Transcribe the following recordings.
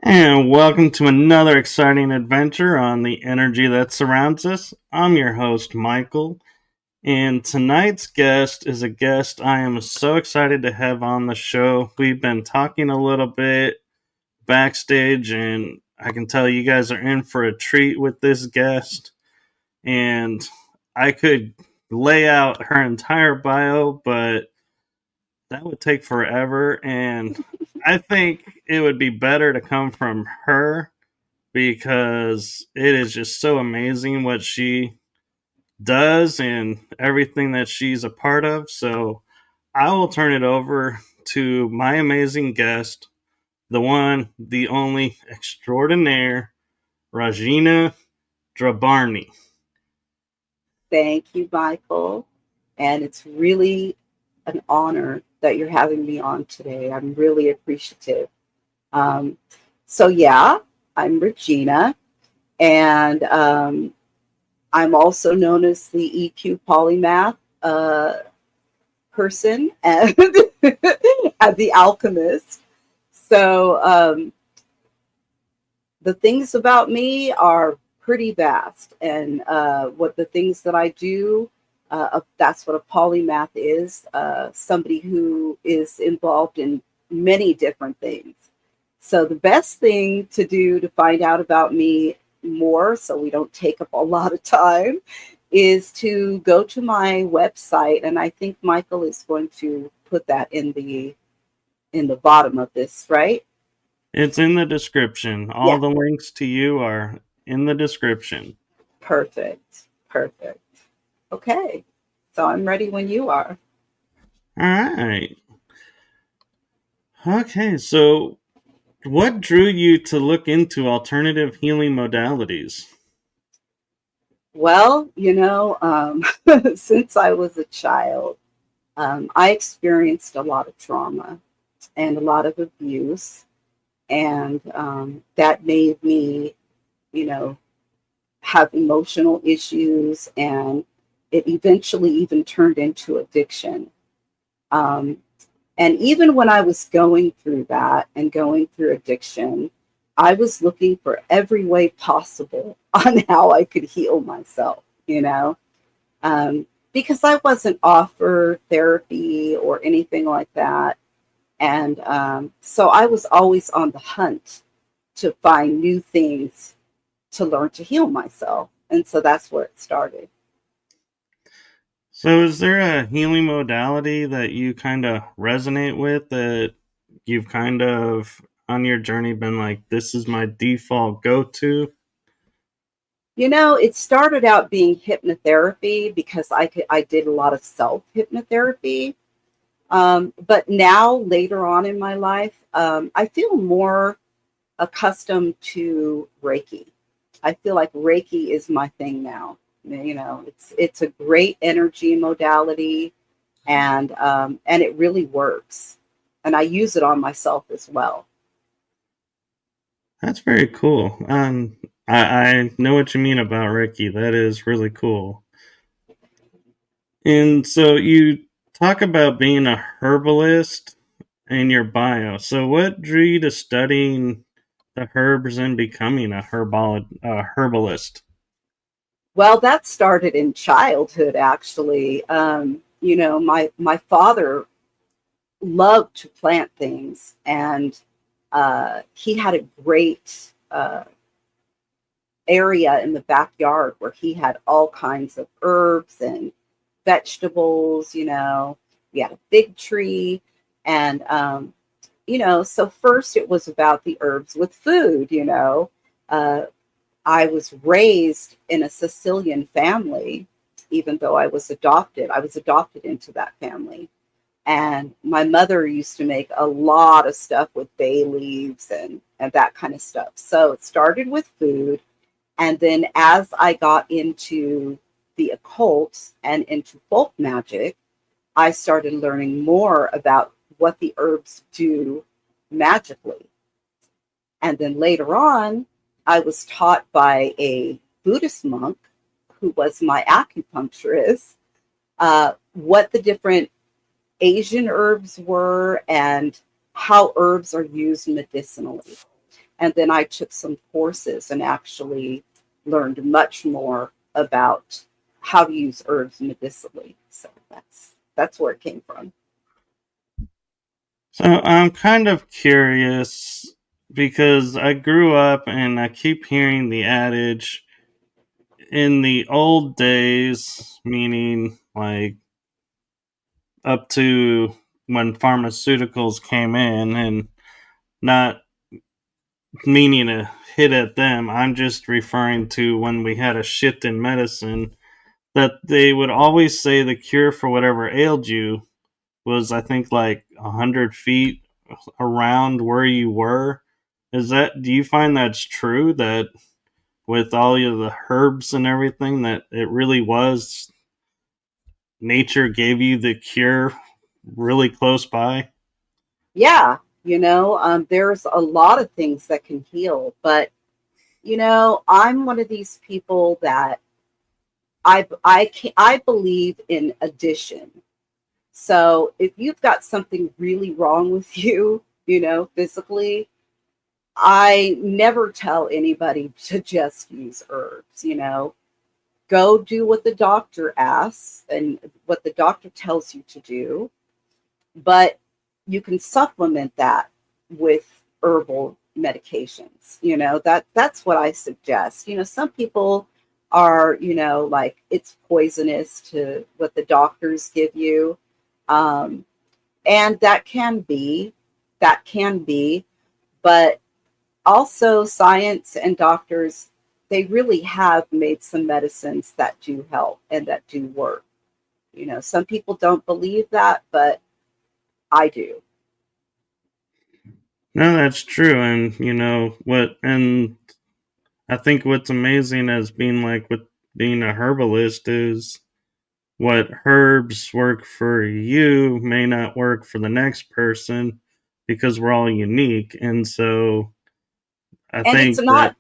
And welcome to another exciting adventure on the energy that surrounds us. I'm your host, Michael, and tonight's guest is a guest I am so excited to have on the show. We've been talking a little bit backstage, and I can tell you guys are in for a treat with this guest. And I could lay out her entire bio, but that would take forever, and I think it would be better to come from her because it is just so amazing what she does and everything that she's a part of. So I will turn it over to my amazing guest, the one, the only extraordinaire, Rahjeena Drabarni. Thank you, Michael. And it's really an honor that you're having me on today. I'm really appreciative. Um, so, I'm Rahjeena, and I'm also known as the EQ polymath person and, and the alchemist. So, the things about me are pretty vast, and what the things that I do, that's what a polymath is, somebody who is involved in many different things. So the best thing to do to find out about me more, so we don't take up a lot of time, is to go to my website, and I think Michael is going to put that in the bottom of this, right? It's in the description. All Yeah. the links to you are in the description. Perfect. Perfect. Okay. So I'm ready when you are. All right. Okay, so what drew you to look into alternative healing modalities? Well, since I was a child, I experienced a lot of trauma and a lot of abuse. And that made me, you know, have emotional issues. And it eventually even turned into addiction. Um, And even when I was going through that and going through addiction, I was looking for every way possible on how I could heal myself, because I wasn't offered therapy or anything like that. And so I was always on the hunt to find new things to learn to heal myself. And so that's where it started. So, is there a healing modality that you kind of resonate with that you've kind of on your journey been like, this is my default go to? It started out being hypnotherapy because I did a lot of self hypnotherapy. But now, later on in my life, I feel more accustomed to Reiki. I feel like Reiki is my thing now. It's a great energy modality. and it really works. And I use it on myself as well. That's very cool. I know what you mean about Ricky. That is really cool. And so you talk about being a herbalist in your bio. So what drew you to studying the herbs and becoming a herbalist? Well, that started in childhood, actually. My father loved to plant things, and he had a great area in the backyard where he had all kinds of herbs and vegetables. We had a fig tree, and so first it was about the herbs with food. Uh, I was raised in a Sicilian family, even though I was adopted. I was adopted into that family. And my mother used to make a lot of stuff with bay leaves and that kind of stuff. So it started with food. And then as I got into the occult and into folk magic, I started learning more about what the herbs do magically. And then later on, I was taught by a Buddhist monk who was my acupuncturist what the different Asian herbs were and how herbs are used medicinally. And then I took some courses and actually learned much more about how to use herbs medicinally. So that's where it came from. So I'm kind of curious because I grew up and I keep hearing the adage in the old days, meaning like up to when pharmaceuticals came in, and not meaning to hit at them. I'm just referring to when we had a shift in medicine that they would always say the cure for whatever ailed you was, I think, like 100 feet around where you were. Do you find that's true? That with all of the herbs and everything, that it really was nature gave you the cure really close by? Yeah, there's a lot of things that can heal, but I'm one of these people that I believe in addition. So if you've got something really wrong with you, physically, I never tell anybody to just use herbs. Go do what the doctor asks and what the doctor tells you to do, but you can supplement that with herbal medications. That's what I suggest. Some people are, like it's poisonous to what the doctors give you. Um, and that can be, but also science and doctors, they really have made some medicines that do help and that do work. Some people don't believe that, but I do. No, that's true. And and I think what's amazing as being like with being a herbalist is what herbs work for you may not work for the next person because we're all unique. And so I And it's think that, not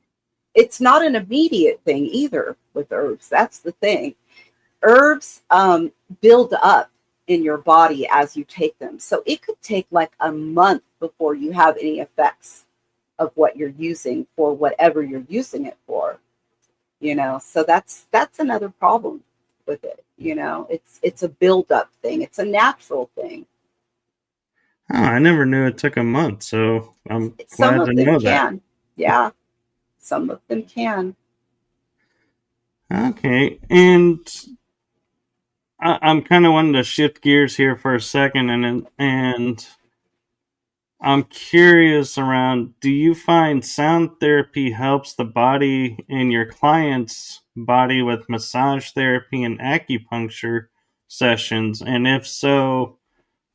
it's not an immediate thing either with herbs. That's the thing. Herbs build up in your body as you take them. So it could take like a month before you have any effects of what you're using for whatever you're using it for. So that's another problem with it. It's a build up thing. It's a natural thing. I never knew it took a month. So I'm Some glad to of them know that. can. Yeah, some of them can. Okay. And I'm kind of wanting to shift gears here for a second, and I'm curious around, do you find sound therapy helps the body in your client's body with massage therapy and acupuncture sessions? And if so,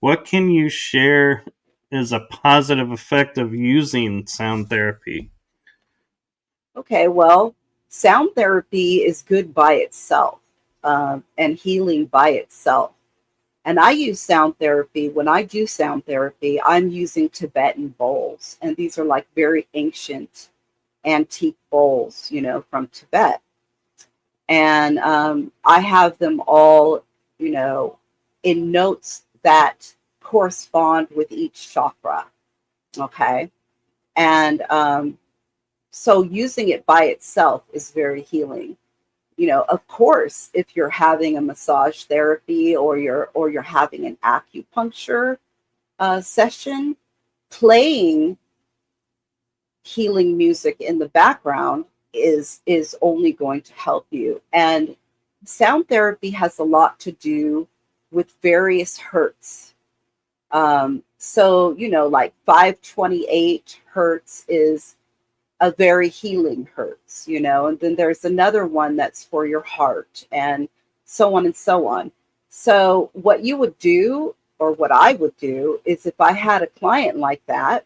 what can you share is a positive effect of using sound therapy? Okay, well, sound therapy is good by itself, and healing by itself. And I use sound therapy. When I do sound therapy, I'm using Tibetan bowls. And these are like very ancient, antique bowls, from Tibet. And I have them all, in notes that correspond with each chakra. Okay. And so using it by itself is very healing. Of course, if you're having a massage therapy or you're having an acupuncture session, playing healing music in the background is only going to help you. And sound therapy has a lot to do with various hertz. So like 528 hertz is a very healing hertz, and then there's another one that's for your heart, and so on and so on. So what you would do, or what I would do, is if I had a client like that,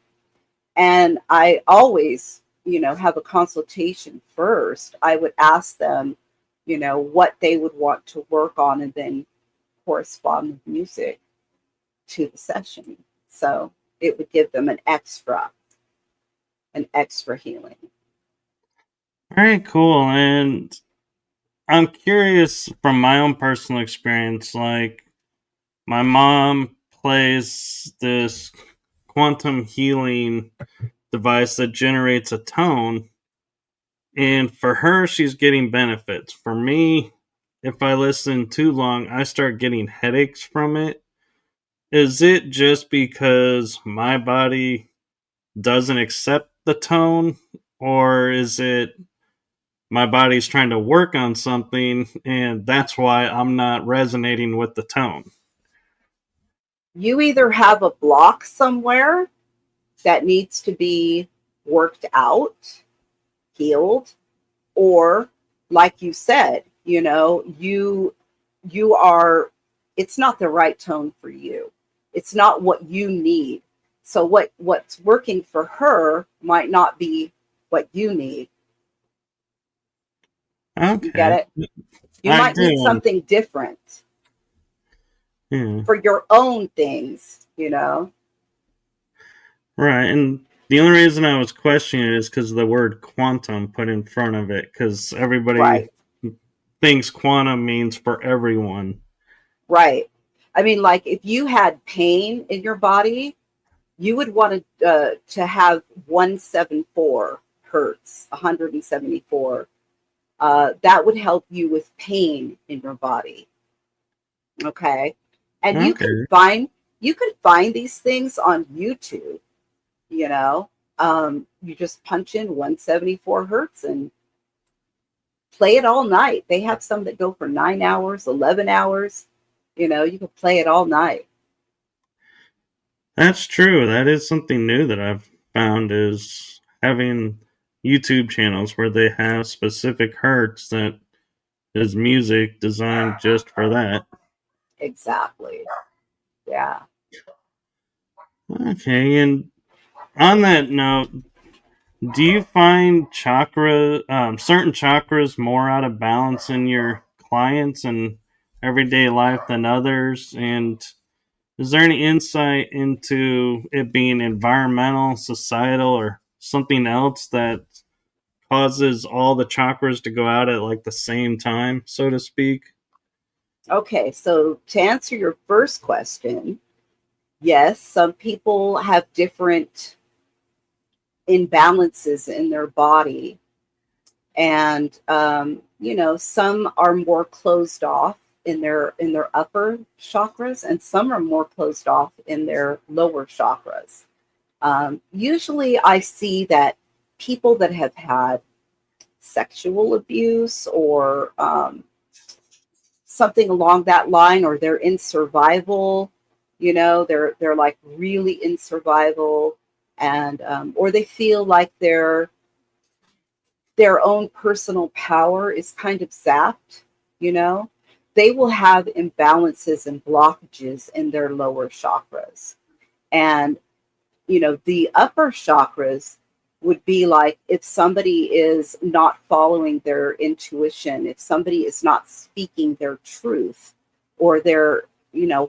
and I always, have a consultation first, I would ask them, what they would want to work on, and then correspond with music to the session. So it would give them an extra healing. Very cool. And I'm curious from my own personal experience, like my mom plays this quantum healing device that generates a tone, and for her she's getting benefits. For me, if I listen too long, I start getting headaches from it. Is it just because my body doesn't accept the tone, or is it my body's trying to work on something and that's why I'm not resonating with the tone? You either have a block somewhere that needs to be worked out, healed, or like you said, you are, it's not the right tone for you. It's not what you need. So what's working for her might not be what you need. You get Okay, it? You I might need do. something different Yeah, for your own things. right. And the only reason I was questioning it is because of the word quantum put in front of it, because everybody Right. thinks quantum means for everyone. Right. I mean, like if you had pain in your body, you would want to have 174 hertz, 174. That would help you with pain in your body. Okay, and Okay. you can find these things on YouTube. You know, you just punch in 174 hertz and play it all night. They have some that go for 9 hours, 11 hours. You can play it all night. That's true. That is something new that I've found, is having YouTube channels where they have specific hertz that is music designed just for that. Exactly. Yeah. Okay, and on that note, do you find certain chakras more out of balance in your clients and everyday life than others? And is there any insight into it being environmental, societal, or something else that causes all the chakras to go out at like the same time, so to speak? Okay. So to answer your first question, yes, some people have different imbalances in their body, and some are more closed off in their upper chakras, and some are more closed off in their lower chakras. Usually, I see that people that have had sexual abuse or something along that line, or they're in survival, they're like really in survival, and or they feel like their own personal power is kind of zapped, you know, they will have imbalances and blockages in their lower chakras. And, the upper chakras would be like if somebody is not following their intuition, if somebody is not speaking their truth, or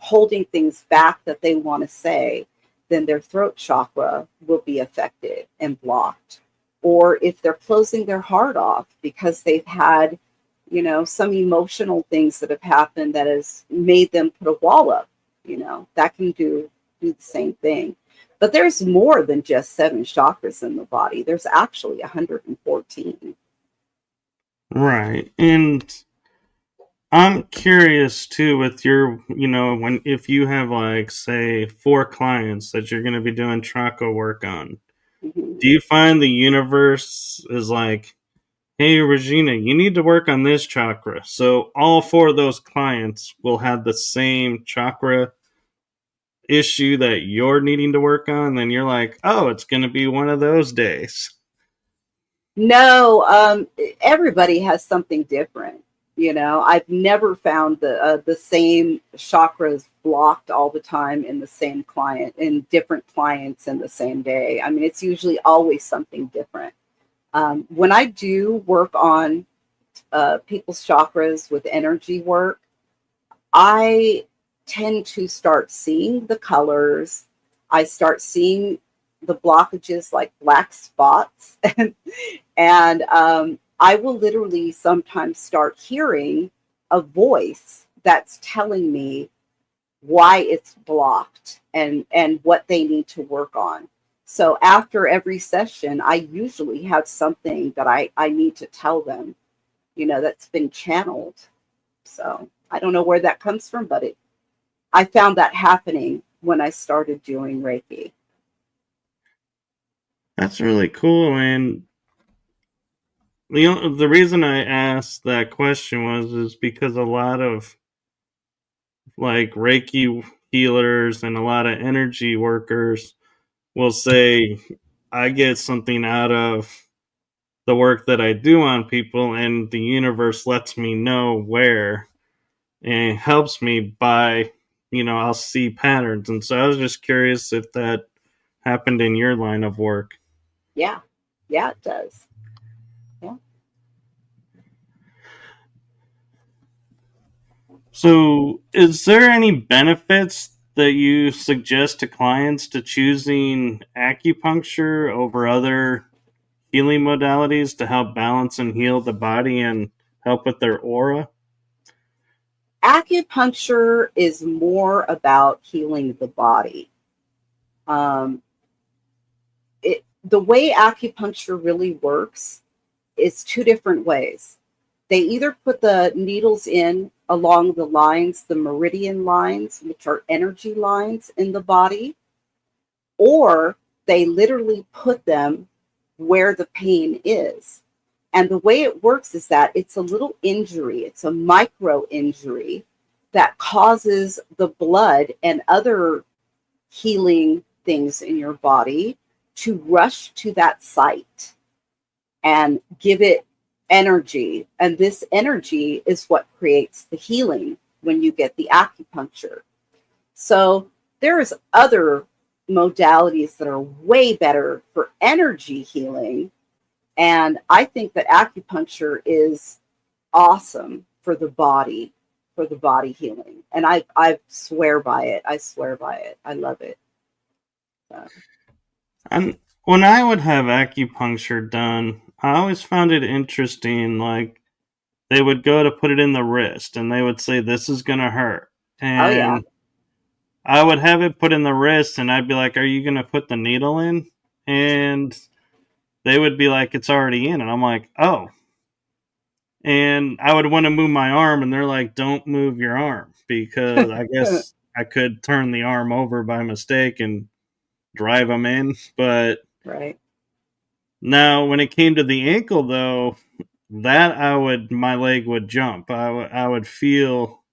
holding things back that they want to say, then their throat chakra will be affected and blocked. Or if they're closing their heart off because they've had, some emotional things that have happened that has made them put a wall up, that can do the same thing. But there's more than just 7 chakras in the body. There's actually 114. Right. And I'm curious too with your, if you have like say 4 clients that you're going to be doing chakra work on, Mhm. do you find the universe is like, hey, Regina, you need to work on this chakra. So all 4 of those clients will have the same chakra issue that you're needing to work on. Then you're like, oh, it's going to be one of those days. No, everybody has something different. I've never found the same chakras blocked all the time in the same client, in different clients in the same day. I mean, it's usually always something different. When I do work on people's chakras with energy work, I tend to start seeing the colors. I start seeing the blockages like black spots. And I will literally sometimes start hearing a voice that's telling me why it's blocked and what they need to work on. So after every session, I usually have something that I need to tell them, that's been channeled. So I don't know where that comes from, but I found that happening when I started doing Reiki. That's really cool. And the reason I asked that question was is because a lot of like Reiki healers and a lot of energy workers will say, I get something out of the work that I do on people, and the universe lets me know where and helps me by, I'll see patterns. And so I was just curious if that happened in your line of work. Yeah. Yeah, it does. Yeah. So, is there any benefits that you suggest to clients to choosing acupuncture over other healing modalities to help balance and heal the body and help with their aura? Acupuncture is more about healing the body. Um, the way acupuncture really works is 2 different ways. They either put the needles in along the lines, the meridian lines, which are energy lines in the body, or they literally put them where the pain is. And the way it works is that it's a little injury, it's a micro injury that causes the blood and other healing things in your body to rush to that site and give it energy. And this energy is what creates the healing when you get the acupuncture. So there's other modalities that are way better for energy healing. And I think that acupuncture is awesome for the body healing. And I swear by it. I swear by it. I love it. So. And when I would have acupuncture done, I always found it interesting. Like, they would go to put it in the wrist and they would say, this is going to hurt. Oh yeah. And I would have it put in the wrist and I'd be like, are you going to put the needle in? And they would be like, it's already in. And I'm like, oh. And I would want to move my arm and they're like, don't move your arm because I guess I could turn the arm over by mistake and drive them in. But Right. now when it came to the ankle though, that my leg would jump. I would feel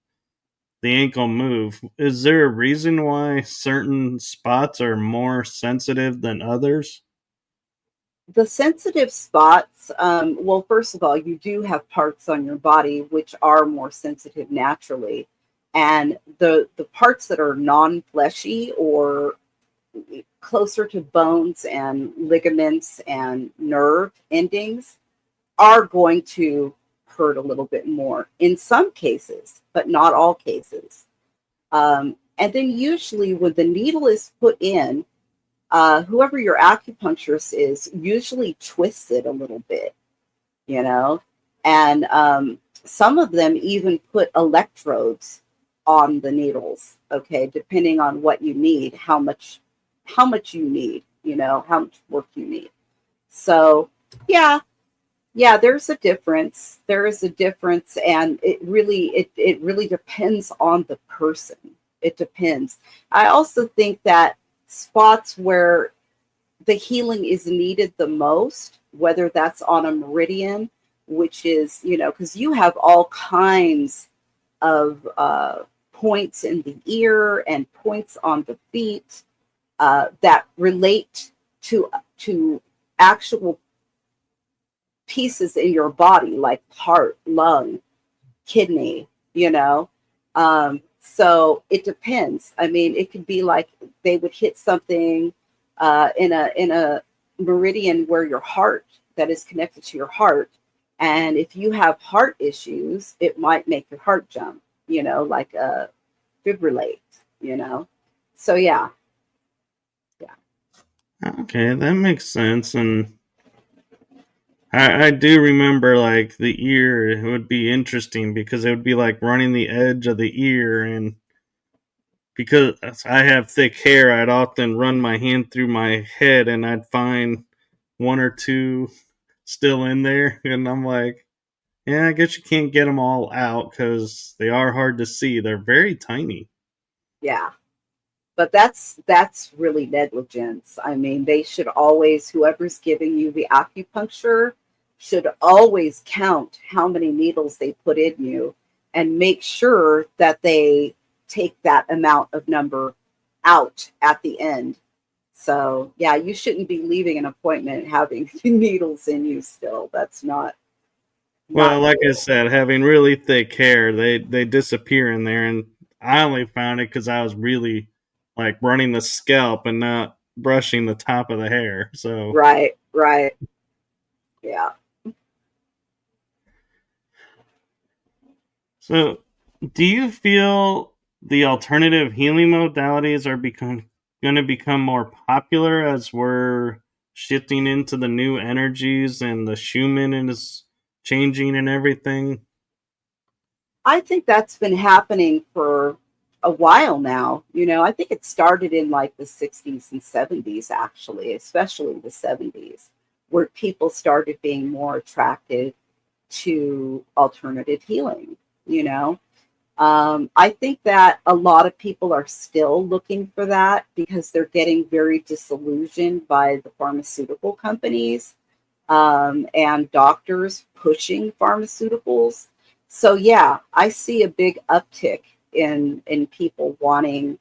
the ankle move. Is there a reason why certain spots are more sensitive than others? The sensitive spots, well, first of all, you do have parts on your body which are more sensitive naturally. And the parts that are non-fleshy or closer to bones and ligaments and nerve endings are going to hurt a little bit more in some cases, but not all cases. And then usually when the needle is put in, whoever your acupuncturist is usually twists it a little bit, you know, and some of them even put electrodes on the needles. Okay, depending on what you need, how much you need, how much work you need. So yeah, yeah, there's a difference. There is a difference, and it really depends on the person. It depends. I also think that spots where the healing is needed the most, whether that's on a meridian, which is, because you have all kinds of points in the ear and points on the feet that relate to actual pieces in your body, like heart, lung, kidney, you know. So it depends. I mean, it could be like they would hit something in a meridian where your heart that is connected to your heart, and if you have heart issues, it might make your heart jump, like fibrillate, you know. So yeah, yeah, Okay, that makes sense. And I do remember like the ear would be interesting because it would be like running the edge of the ear, and because I have thick hair, I'd often run my hand through my head and I'd find one or two still in there, and I'm like, yeah, I guess you can't get them all out because they are hard to see. They're very tiny. yeah. But that's really negligence. I mean, they should always, whoever's giving you the acupuncture should always count how many needles they put in you and make sure that they take that amount of number out at the end. So yeah, you shouldn't be leaving an appointment having needles in you still. That's Well, not like I cool. said, having really thick hair, they disappear in there, and I only found it because I was really like running the scalp and not brushing the top of the hair. Right, right. Yeah. So, do you feel the alternative healing modalities are become going to become more popular as we're shifting into the new energies and the Schumann is changing and everything? I think that's been happening for a while now. I think it started in like the 60s and 70s, actually, especially the 70s, where people started being more attracted to alternative healing. You know, I think that a lot of people are still looking for that because they're getting very disillusioned by the pharmaceutical companies and doctors pushing pharmaceuticals. So yeah, I see a big uptick in people wanting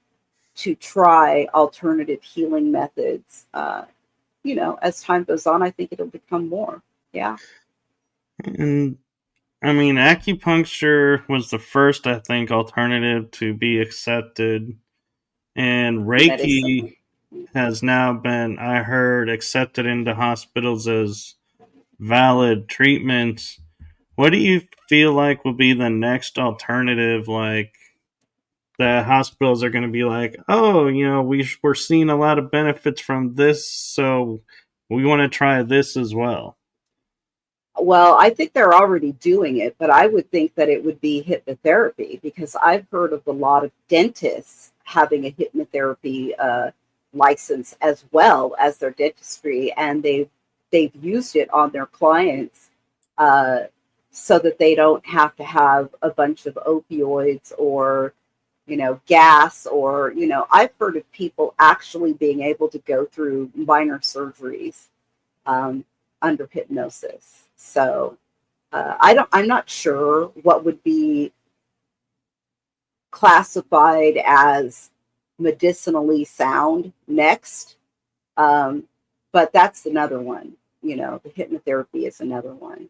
to try alternative healing methods. As time goes on, I think it'll become more. Yeah, And I mean, acupuncture was the first, I think, alternative to be accepted, and medicine. Reiki has now been, I heard, accepted into hospitals as valid treatment. What do you feel like will be the next alternative? Like the hospitals are going to be like, oh, we're seeing a lot of benefits from this, so we want to try this as well. Well, I think they're already doing it, but I would think that it would be hypnotherapy because I've heard of a lot of dentists having a hypnotherapy license as well as their dentistry, and they've used it on their clients uh, so that they don't have to have a bunch of opioids or gas or I've heard of people actually being able to go through minor surgeries um, under hypnosis. So I'm not sure what would be classified as medicinally sound next, um, but that's another one. The hypnotherapy is another one.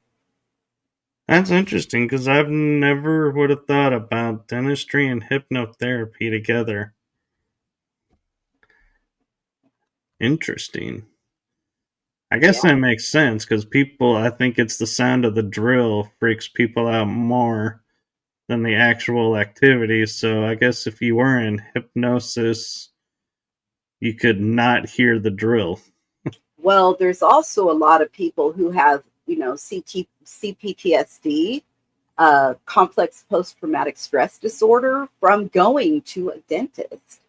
That's interesting because I've never would have thought about dentistry and hypnotherapy together. Interesting. I guess Yeah, that makes sense because people, I think it's the sound of the drill freaks people out more. than the actual activity. So I guess if you were in hypnosis, you could not hear the drill. Well, there's also a lot of people who have, CPTSD, complex post-traumatic stress disorder, from going to a dentist.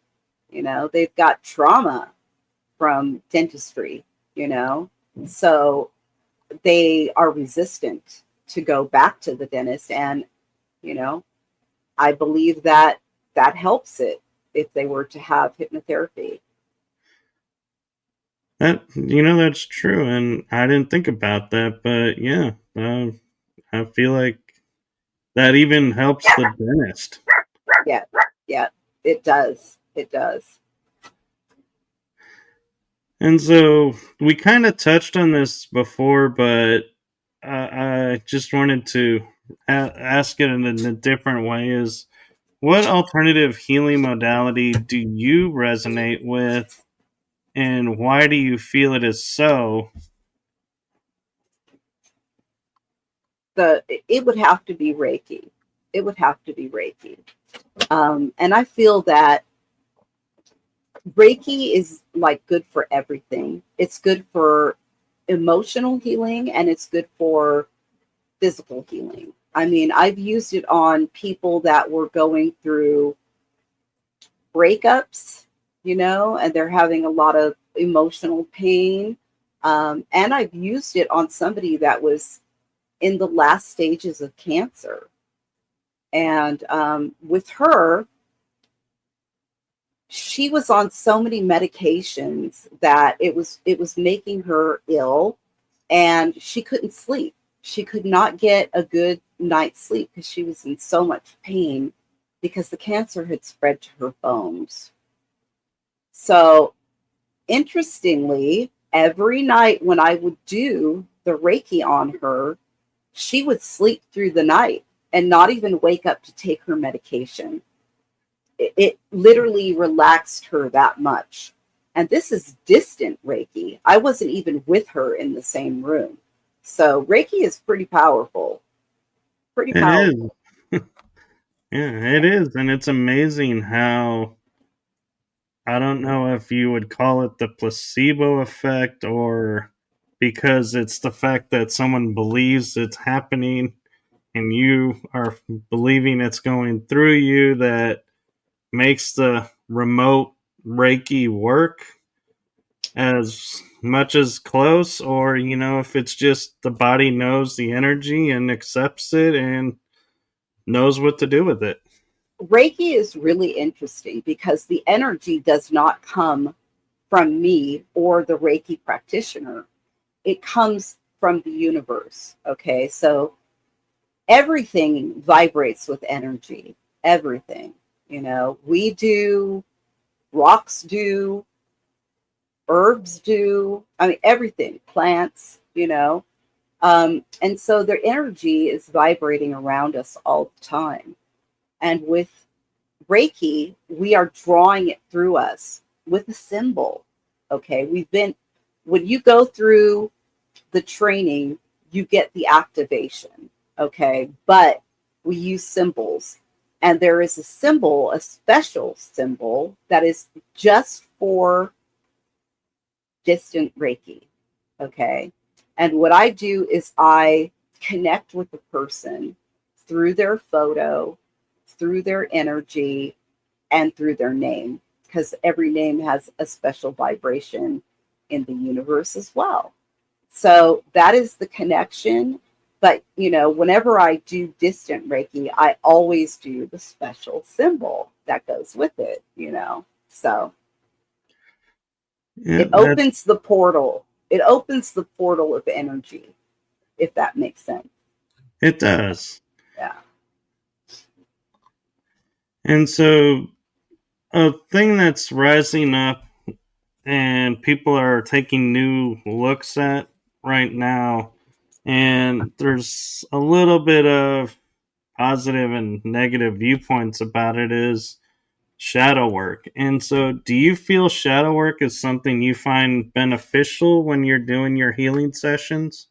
They've got trauma from dentistry, you know, so they are resistant to go back to the dentist. And, you know, I believe that that helps it if they were to have hypnotherapy. That's true, and I didn't think about that, but yeah, I feel like that even helps the dentist. Yeah, yeah, it does. It does. And so we kind of touched on this before, but I just wanted to ask it in a different way: is what alternative healing modality do you resonate with, and why do you feel it is so? It would have to be Reiki. It would have to be Reiki. And I feel that Reiki is like good for everything. It's good for emotional healing and it's good for physical healing. I mean, I've used it on people that were going through breakups, and they're having a lot of emotional pain. And I've used it on somebody that was in the last stages of cancer. And with her, she was on so many medications that it was making her ill, and she couldn't sleep. She could not get a good night's sleep because she was in so much pain because the cancer had spread to her bones. So, interestingly, every night when I would do the Reiki on her, she would sleep through the night and not even wake up to take her medication. It literally relaxed her that much. And this is distant Reiki. I wasn't even with her in the same room. So Reiki is pretty powerful. Pretty It is, powerful. yeah, it is, and it's amazing how I don't know if you would call it the placebo effect or because it's the fact that someone believes it's happening and you are believing it's going through you that makes the remote Reiki work as much as close, or if it's just the body knows the energy and accepts it and knows what to do with it. Reiki is really interesting because the energy does not come from me or the Reiki practitioner. It comes from the universe. Okay. So everything vibrates with energy. Everything. We do, rocks do, herbs do. I mean, everything, plants, and so their energy is vibrating around us all the time. And with Reiki, we are drawing it through us with a symbol. Okay. When you go through the training, you get the activation. Okay. But we use symbols. And there is a symbol, a special symbol that is just for distant Reiki. Okay. And what I do is I connect with the person through their photo, through their energy, and through their name, because every name has a special vibration in the universe as well. So that is the connection. But, whenever I do distant Reiki, I always do the special symbol that goes with it. So Yeah, it opens the portal. It opens the portal of energy, if that makes sense. it does. Yeah. And so a thing that's rising up and people are taking new looks at right now, and there's a little bit of positive and negative viewpoints about it, is shadow work. And so do you feel shadow work is something you find beneficial when you're doing your healing sessions?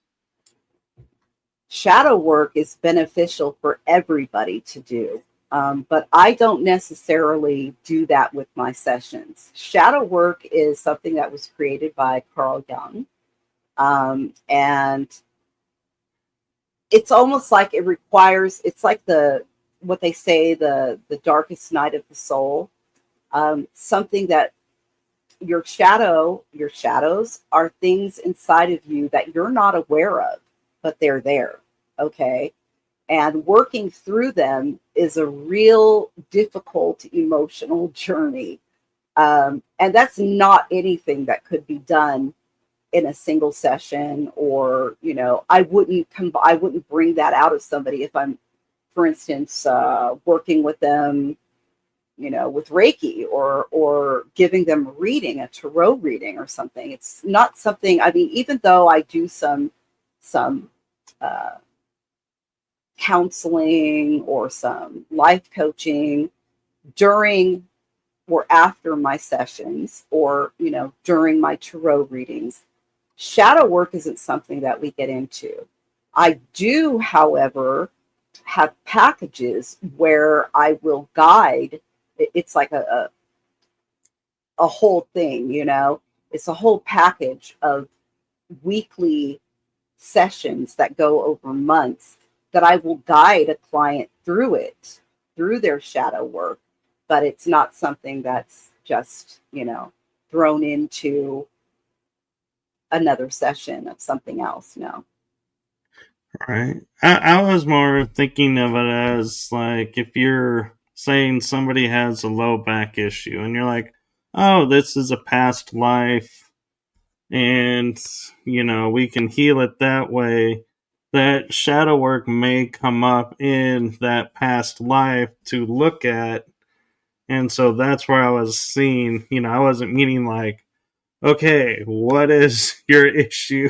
Shadow work is beneficial for everybody to do. But I don't necessarily do that with my sessions. Shadow work is something that was created by Carl Jung. And it's almost like it requires, it's like what they say, the darkest night of the soul. Something that your shadows are things inside of you that you're not aware of, but they're there. Okay. And working through them is a real difficult emotional journey. And that's not anything that could be done in a single session, or I wouldn't bring that out of somebody if I'm, for instance, working with them, with Reiki, or giving them a reading, a tarot reading or something. It's not something, I mean, even though I do some uh, counseling or some life coaching during or after my sessions, or during my tarot readings, shadow work isn't something that we get into. I do, however, have packages where I will guide. It's like a whole thing, it's a whole package of weekly sessions that go over months, that I will guide a client through it, through their shadow work. But it's not something that's just, thrown into another session of something else. No. Right. I was more thinking of it as like if you're saying somebody has a low back issue and you're like, oh, this is a past life and, we can heal it that way. That shadow work may come up in that past life to look at. And so that's where I was seeing, I wasn't meaning like, okay, what is your issue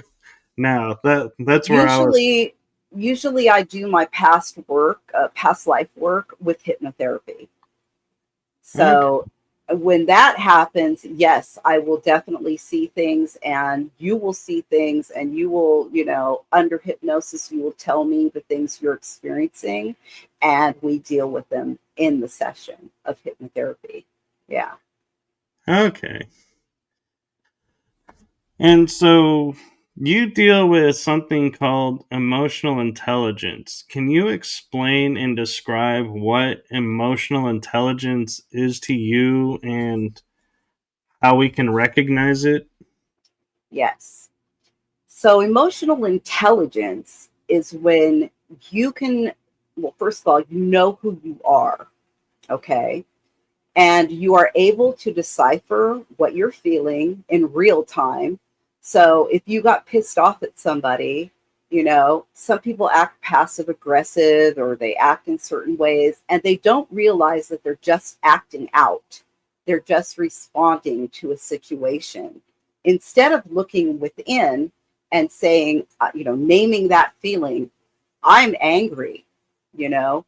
now? That's where I was. Usually usually I do my past life work with hypnotherapy. Okay. So when that happens, yes, I will definitely see things, and you will see things, and you will, under hypnosis, you will tell me the things you're experiencing, and we deal with them in the session of hypnotherapy. Yeah. Okay. And so you deal with something called emotional intelligence. Can you explain and describe what emotional intelligence is to you and how we can recognize it? Yes. So emotional intelligence is when you can, well, first of all, you know who you are, okay? And you are able to decipher what you're feeling in real time. So if you got pissed off at somebody, some people act passive aggressive, or they act in certain ways, and they don't realize that they're just acting out. They're just responding to a situation. Instead of looking within and saying, naming that feeling, I'm angry, you know,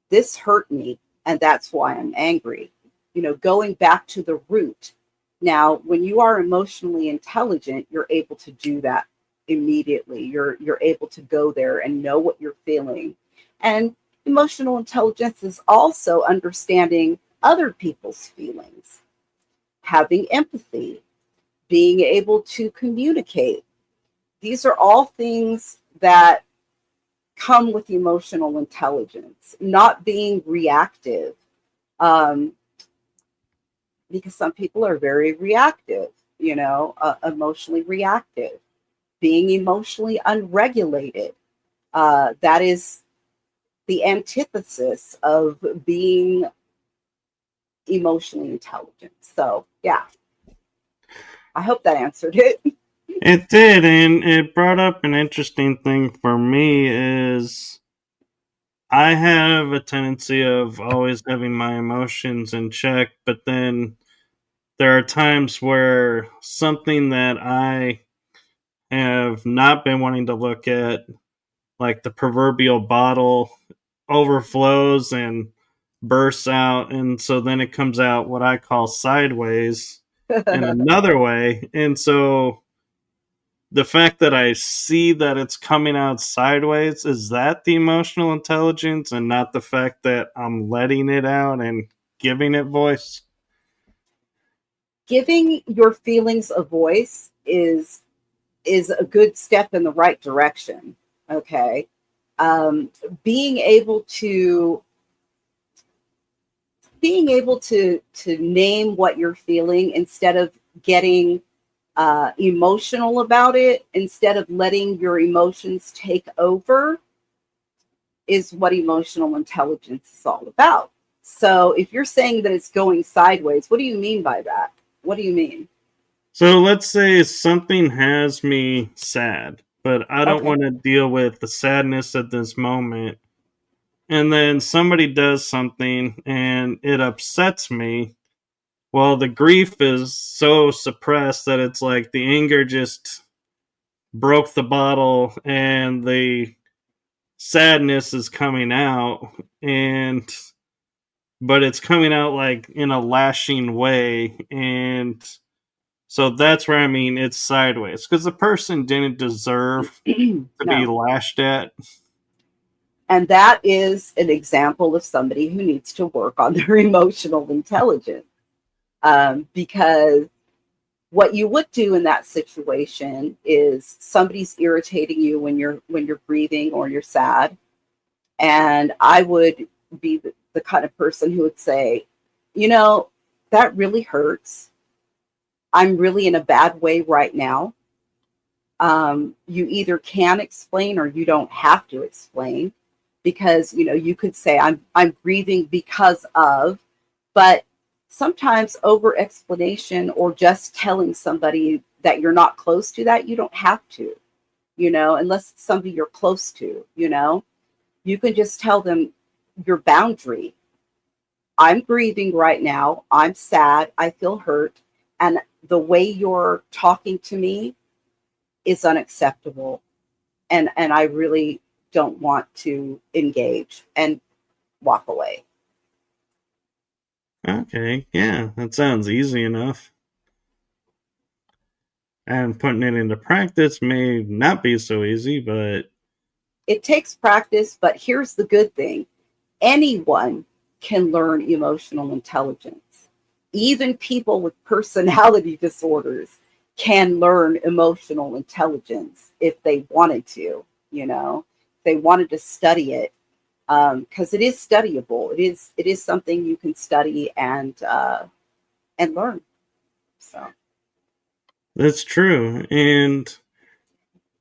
this hurt me, and that's why I'm angry. Going back to the root. Now, when you are emotionally intelligent, you're able to do that immediately. You're able to go there and know what you're feeling. And emotional intelligence is also understanding other people's feelings, having empathy, being able to communicate. These are all things that come with emotional intelligence, not being reactive. Um, because some people are very reactive, emotionally reactive, being emotionally unregulated. That is the antithesis of being emotionally intelligent. So, yeah, I hope that answered it. It did, and it brought up an interesting thing for me is I have a tendency of always having my emotions in check, but then there are times where something that I have not been wanting to look at, like the proverbial bottle, overflows and bursts out. And so then it comes out what I call sideways in another way. And so the fact that I see that it's coming out sideways, is that the emotional intelligence and not the fact that I'm letting it out and giving it voice? Giving your feelings a voice is a good step in the right direction. Okay. Um, being able to being able to name what you're feeling instead of getting emotional about it, instead of letting your emotions take over, is what emotional intelligence is all about. So if you're saying that it's going sideways, what do you mean by that? What do you mean? So let's say something has me sad, but I don't Okay. want to deal with the sadness at this moment. And then somebody does something and it upsets me. Well, the grief is so suppressed that it's like the anger just broke the bottle and the sadness is coming out, and but it's coming out like in a lashing way, and so that's where I mean it's sideways because the person didn't deserve to be No. lashed at. And that is an example of somebody who needs to work on their emotional intelligence. Because what you would do in that situation is somebody's irritating you when you're grieving or you're sad, and I would be the kind of person who would say, you know, that really hurts. I'm really in a bad way right now. You either can explain or you don't have to explain, because you could say I'm grieving because of, but sometimes over explanation or just telling somebody that you're not close to that, you don't have to, unless it's somebody you're close to, you can just tell them your boundary. I'm grieving right now. I'm sad. I feel hurt. And the way you're talking to me is unacceptable. And I really don't want to engage, and walk away. Okay, yeah, that sounds easy enough. And putting it into practice may not be so easy, but It takes practice, but here's the good thing. Anyone can learn emotional intelligence. Even people with personality disorders can learn emotional intelligence if they wanted to, if they wanted to study it, because it is studyable. It is something you can study and learn. So that's true. And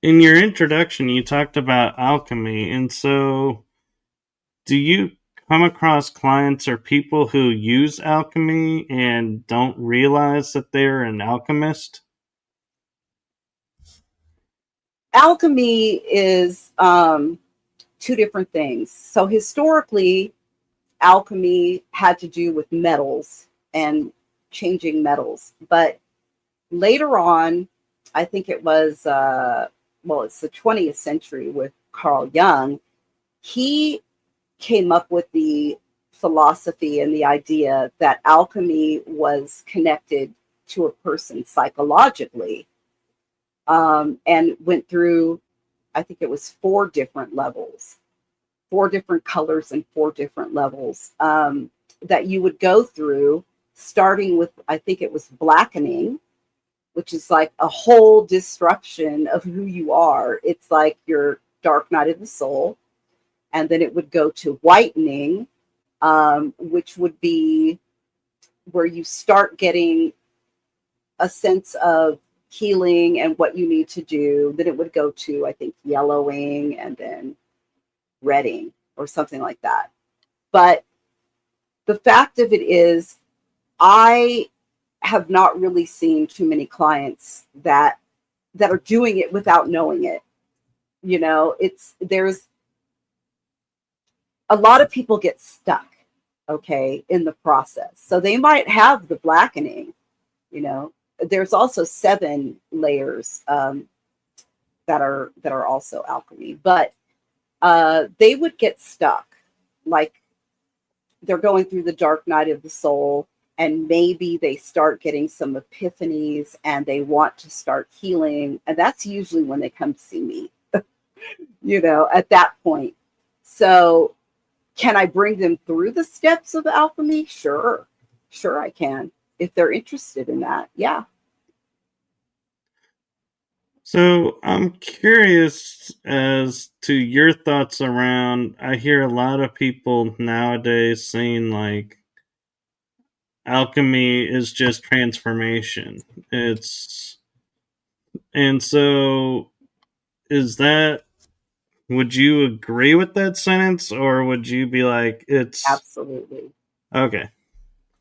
in your introduction, you talked about alchemy, and so do you come across clients or people who use alchemy and don't realize that they're an alchemist? alchemy is two different things. So historically, alchemy had to do with metals and changing metals. But later on, I think it was, it's the 20th century with Carl Jung. He came up with the philosophy and the idea that alchemy was connected to a person psychologically, and went through, I think it was four different levels, four different colors and four different levels, that you would go through, starting with, I think it was blackening, which is like a whole disruption of who you are. It's like your dark night of the soul. And then it would go to whitening, which would be where you start getting a sense of healing and what you need to do. Then it would go to, I think, yellowing, and then redding or something like that. But the fact of it is, I have not really seen too many clients that are doing it without knowing it. There's a lot of people get stuck, okay, in the process. So they might have the blackening, you know. There's also 7 layers, that are also alchemy, but they would get stuck, like they're going through the dark night of the soul, and maybe they start getting some epiphanies and they want to start healing. And that's usually when they come to see me, at that point. So, can I bring them through the steps of alchemy? Sure. Sure, I can. If they're interested in that. Yeah. So I'm curious as to your thoughts around. I hear a lot of people nowadays saying like alchemy is just transformation. It's and so is that would you agree with that sentence or would you be like it's Absolutely. okay.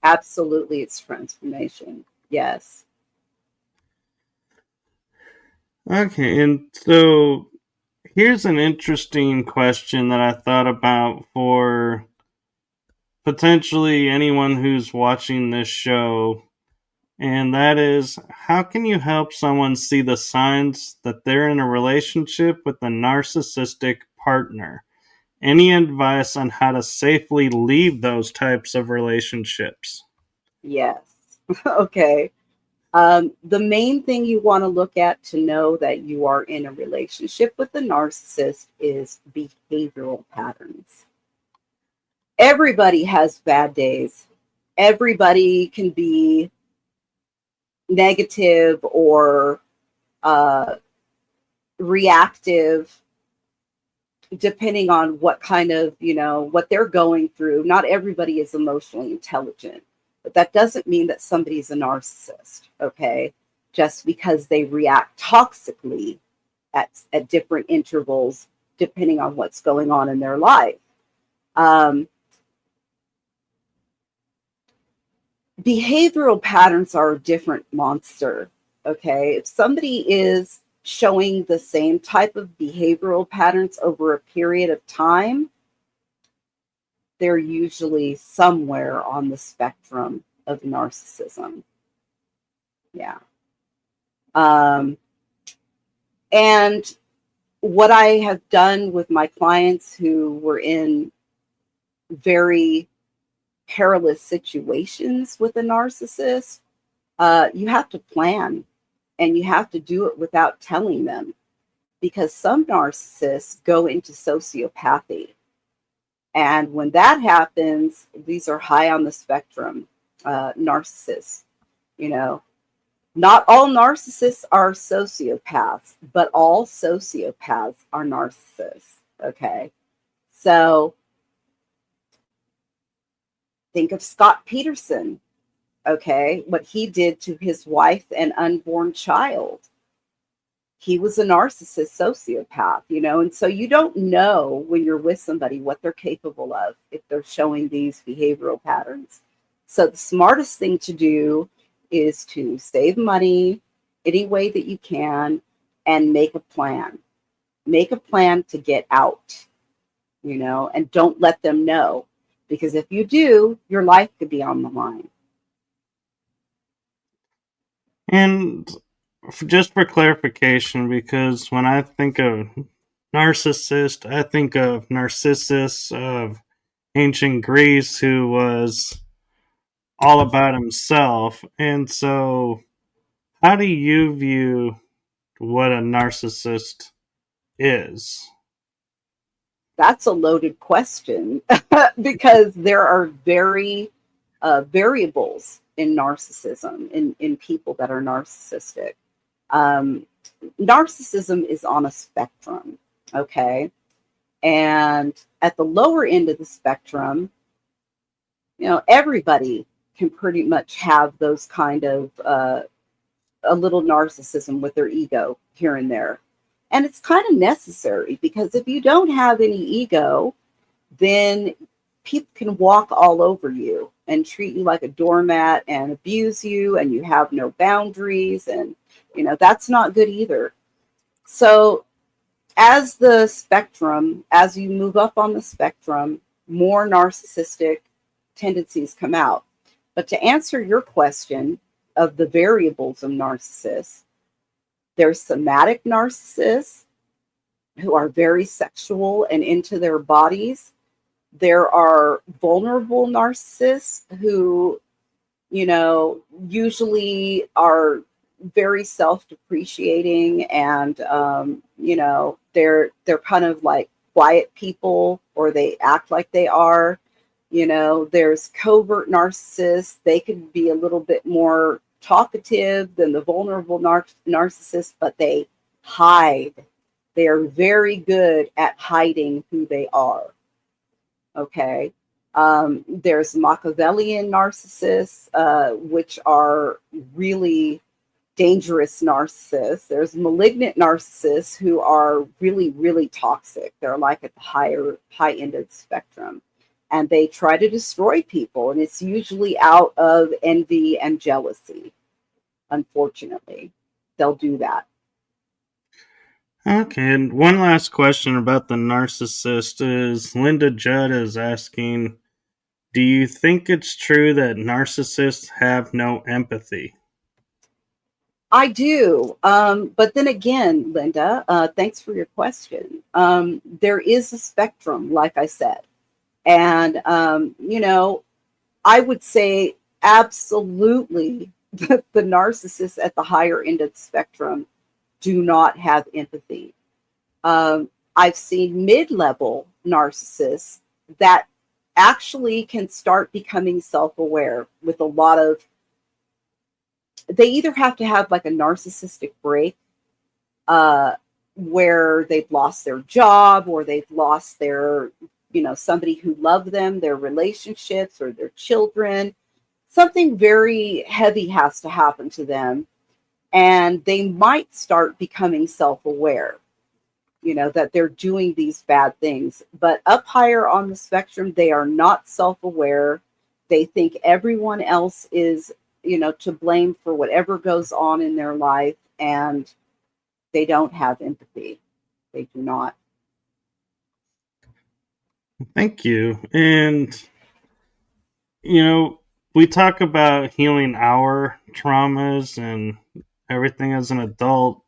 Absolutely. It's transformation. Yes. Okay, and so here's an interesting question that I thought about for potentially anyone who's watching this show, and that is how can you help someone see the signs that they're in a relationship with a narcissistic partner? Any advice on how to safely leave those types of relationships? Yes. Okay. The main thing you want to look at to know that you are in a relationship with a narcissist is behavioral patterns. Everybody has bad days. Everybody can be negative or uh, reactive depending on what kind of, what they're going through. Not everybody is emotionally intelligent, but that doesn't mean that somebody's a narcissist, okay? Just because they react toxically at different intervals, depending on what's going on in their life. Um, Behavioral patterns are a different monster, okay? If somebody is showing the same type of behavioral patterns over a period of time, they're usually somewhere on the spectrum of narcissism. Yeah. Um, and what I have done with my clients who were in very perilous situations with a narcissist, you have to plan and you have to do it without telling them because some narcissists go into sociopathy. And when that happens, these are high on the spectrum narcissists. You know, not all narcissists are sociopaths, but all sociopaths are narcissists. Okay. So think of Scott Peterson. Okay. What he did to his wife and unborn child. He was a narcissist sociopath, and so you don't know when you're with somebody what they're capable of if they're showing these behavioral patterns. So the smartest thing to do is to save money any way that you can and make a plan. Make a plan to get out, and don't let them know. Because if you do, your life could be on the line. And just for clarification, because when I think of narcissist, I think of Narcissus of ancient Greece, who was all about himself. And so, how do you view what a narcissist is? That's a loaded question because there are very variables in narcissism, in people that are narcissistic. Um, Narcissism is on a spectrum, okay? And at the lower end of the spectrum, everybody can pretty much have those kind of a little narcissism with their ego here and there. And it's kind of necessary because if you don't have any ego, then people can walk all over you and treat you like a doormat and abuse you, and you have no boundaries. And, that's not good either. So, as you move up on the spectrum, more narcissistic tendencies come out. But to answer your question of the variables of narcissists, there's somatic narcissists who are very sexual and into their bodies. There are vulnerable narcissists who usually are very self-depreciating, and they're kind of like quiet people, or they act like they are. There's covert narcissists. They can be a little bit more talkative than the vulnerable narcissist, but they hide. They are very good at hiding who they are. Okay. There's Machiavellian narcissists, which are really dangerous narcissists. There's malignant narcissists who are really, really toxic. They're like at the high end of the spectrum. And they try to destroy people. And it's usually out of envy and jealousy. Unfortunately, they'll do that. Okay, and one last question about the narcissist is Linda Judd is asking, do you think it's true that narcissists have no empathy? I do. But then again, Linda, thanks for your question. There is a spectrum, like I said. And, I would say absolutely the narcissists at the higher end of the spectrum do not have empathy. I've seen mid-level narcissists that actually can start becoming self-aware with a lot of, they either have to have like a narcissistic break, uh, where they've lost their job, or they've lost their, somebody who loved them, their relationships, or their children. Something very heavy has to happen to them, and they might start becoming self-aware, that they're doing these bad things. But up higher on the spectrum, they are not self-aware. They think everyone else is, to blame for whatever goes on in their life, and they don't have empathy. They do not. Thank you. And, you know, we talk about healing our traumas and everything as an adult,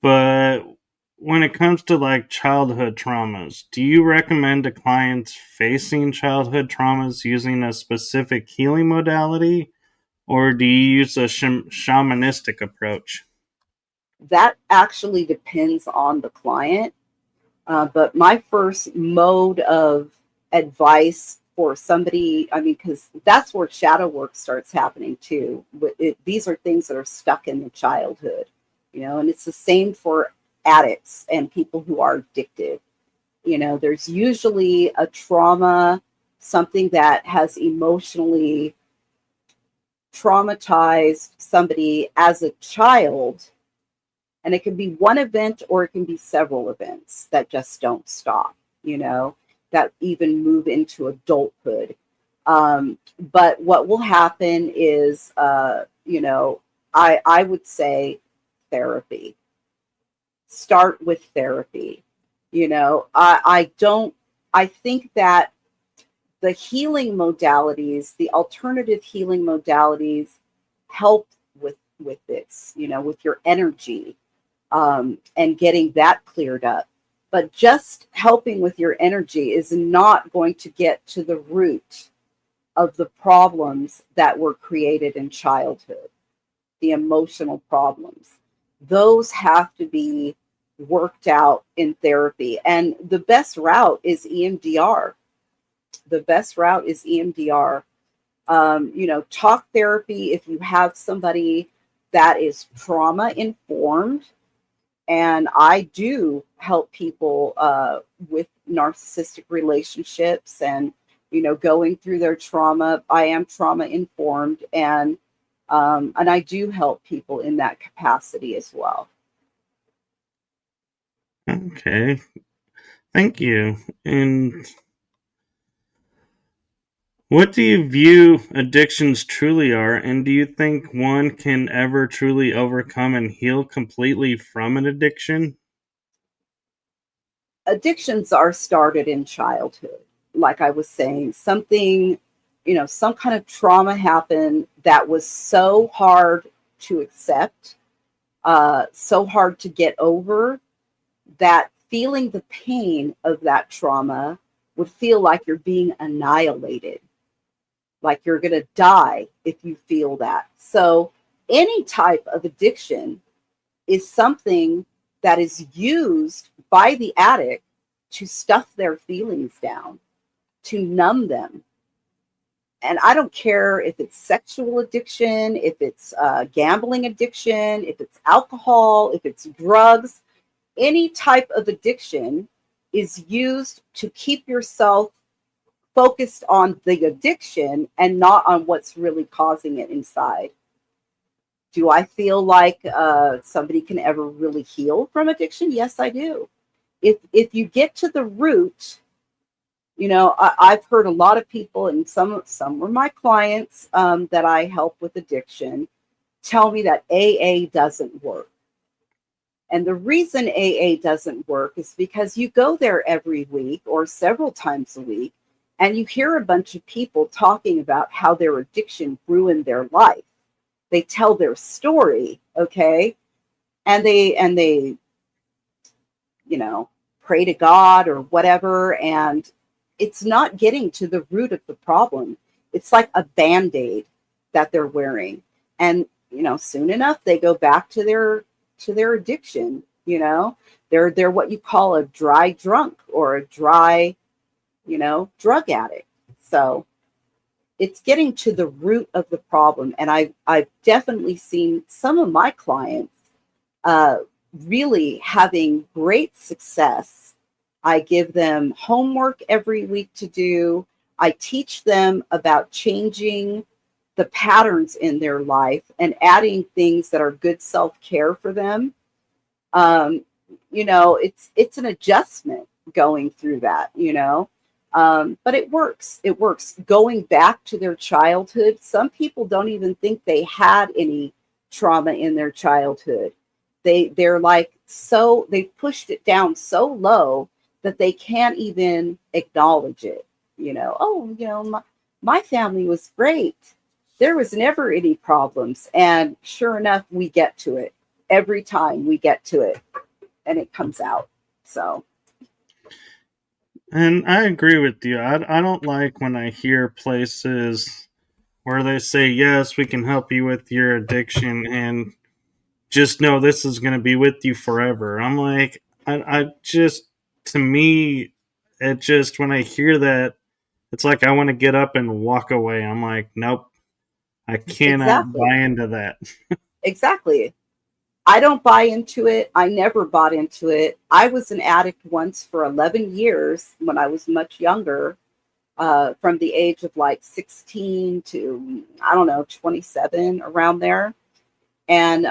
but when it comes to like childhood traumas, do you recommend to clients facing childhood traumas using a specific healing modality, or do you use a shamanistic approach? That actually depends on the client. But my first mode of advice for somebody, I mean, because that's where shadow work starts happening too. These are things that are stuck in the childhood, and it's the same for addicts and people who are addicted. There's usually a trauma, something that has emotionally traumatized somebody as a child, and it can be one event or it can be several events that just don't stop, that even move into adulthood. But what will happen is, I would say therapy. Start with therapy. I don't, I think that the healing modalities, the alternative healing modalities help with this, with your energy, and getting that cleared up. But just helping with your energy is not going to get to the root of the problems that were created in childhood, the emotional problems. Those have to be worked out in therapy. And the best route is EMDR. The best route is EMDR. Talk therapy if you have somebody that is trauma informed. And I do help people with narcissistic relationships and, going through their trauma. I am trauma informed, and I do help people in that capacity as well. Okay, thank you. And what do you view addictions truly are, and do you think one can ever truly overcome and heal completely from an addiction? Addictions are started in childhood. Like I was saying, something, some kind of trauma happened that was so hard to accept, so hard to get over, that feeling the pain of that trauma would feel like you're being annihilated. like you're going to die if you feel that. So any type of addiction is something that is used by the addict to stuff their feelings down, to numb them. And I don't care if it's sexual addiction, if it's gambling addiction, if it's alcohol, if it's drugs, any type of addiction is used to keep yourself focused on the addiction and not on what's really causing it inside. Do I feel like somebody can ever really heal from addiction? Yes, I do. If you get to the root, I've heard a lot of people, and some were my clients that I help with addiction, tell me that AA doesn't work. And the reason AA doesn't work is because you go there every week or several times a week, and you hear a bunch of people talking about how their addiction ruined their life. They tell their story, okay? And they pray to God or whatever, and it's not getting to the root of the problem. It's like a Band-Aid that they're wearing. And, soon enough they go back to their addiction. They're what you call a dry drunk or a dry, drug addict. So it's getting to the root of the problem. And I've definitely seen some of my clients really having great success. I give them homework every week to do. I teach them about changing the patterns in their life and adding things that are good self-care for them. It's an adjustment going through that, but it works. It works. Going back to their childhood. Some people don't even think they had any trauma in their childhood. They're like, so they pushed it down so low that they can't even acknowledge it. My family was great. There was never any problems. And sure enough, we get to it. Every time we get to it and it comes out. So. And I agree with you. I don't like when I hear places where they say, yes, we can help you with your addiction and just know this is going to be with you forever. I'm like, I just, to me, it just, when I hear that, it's like I want to get up and walk away. I'm like, nope, I cannot buy into that. Exactly. I don't buy into it. I never bought into it. I was an addict once for 11 years when I was much younger, from the age of like 16 to, 27, around there. And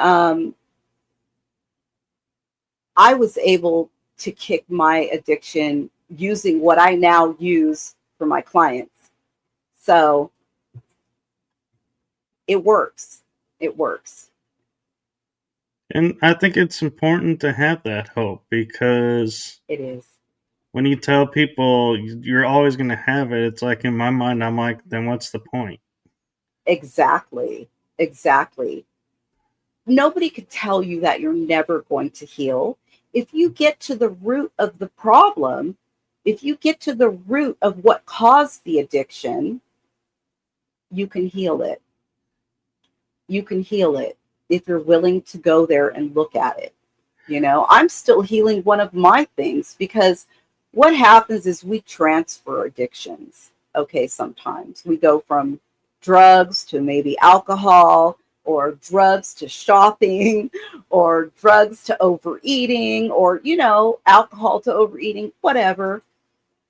I was able to kick my addiction using what I now use for my clients. So it works. It works. And I think it's important to have that hope, because it is. When you tell people you're always going to have it, it's like, in my mind, I'm like, then what's the point? Exactly. Nobody could tell you that you're never going to heal. If you get to the root of the problem, if you get to the root of what caused the addiction, you can heal it. You can heal it if you're willing to go there and look at it. I'm still healing one of my things, because what happens is we transfer addictions. Okay, sometimes we go from drugs to maybe alcohol, or drugs to shopping, or drugs to overeating, or, alcohol to overeating, whatever.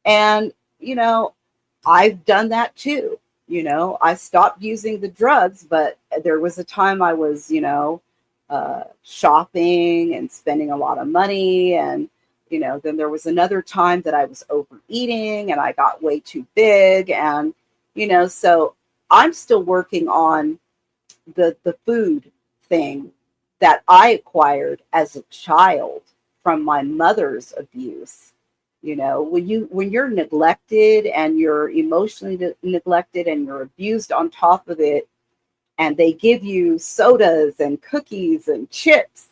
And, I've done that too. I stopped using the drugs, but there was a time I was, shopping and spending a lot of money. And, then there was another time that I was overeating and I got way too big. And, so I'm still working on the food thing that I acquired as a child from my mother's abuse. When you're neglected and you're emotionally neglected and you're abused on top of it, and they give you sodas and cookies and chips,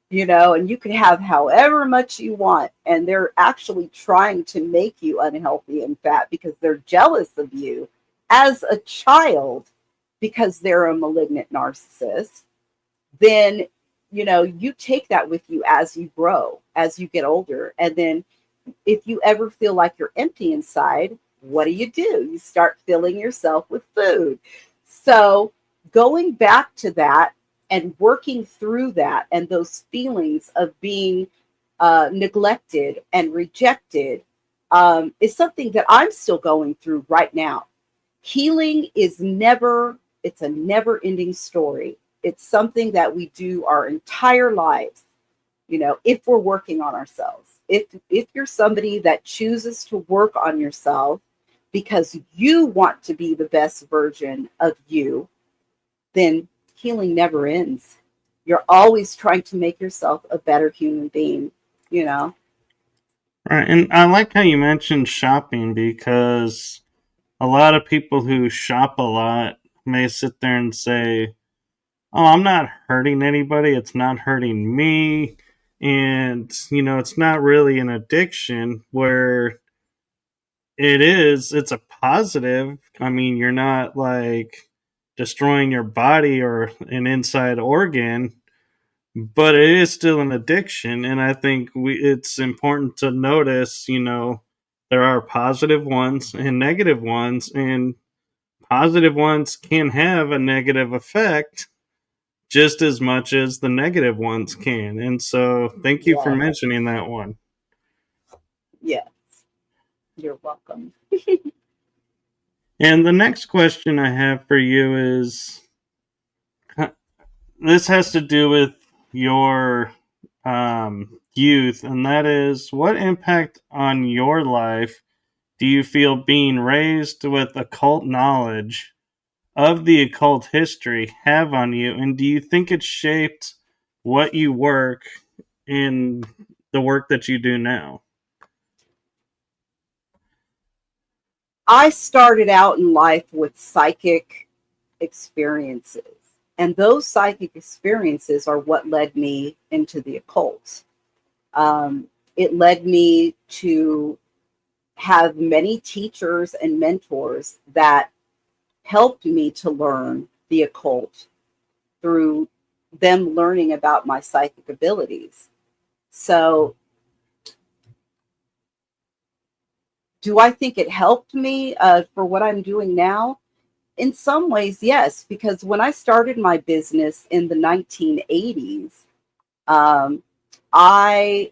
and you can have however much you want, and they're actually trying to make you unhealthy and fat because they're jealous of you as a child, because they're a malignant narcissist, then you take that with you as you grow, as you get older. And then if you ever feel like you're empty inside, what do? You start filling yourself with food. So going back to that and working through that and those feelings of being neglected and rejected is something that I'm still going through right now. Healing is never, it's a never ending story. It's something that we do our entire lives, if we're working on ourselves. If you're somebody that chooses to work on yourself because you want to be the best version of you, then healing never ends. You're always trying to make yourself a better human being, you know? Right, and I like how you mentioned shopping because a lot of people who shop a lot may sit there and say, "Oh, I'm not hurting anybody. It's not hurting me." And, it's not really an addiction where it's a positive. I mean, you're not like destroying your body or an inside organ, but it is still an addiction. And I think it's important to notice, there are positive ones and negative ones, and positive ones can have a negative effect just as much as the negative ones can. And so, thank you for Yeah. mentioning that one. Yeah. You're welcome. And the next question I have for you is this has to do with your youth, and that is, what impact on your life do you feel being raised with occult knowledge of the occult history have on you, and do you think it shaped what you work in the work that you do now? I started out in life with psychic experiences, and those psychic experiences are what led me into the occult. It led me to have many teachers and mentors that helped me to learn the occult through them learning about my psychic abilities. So, do I think it helped me for what I'm doing now? In some ways, yes, because when I started my business in the 1980s, um, I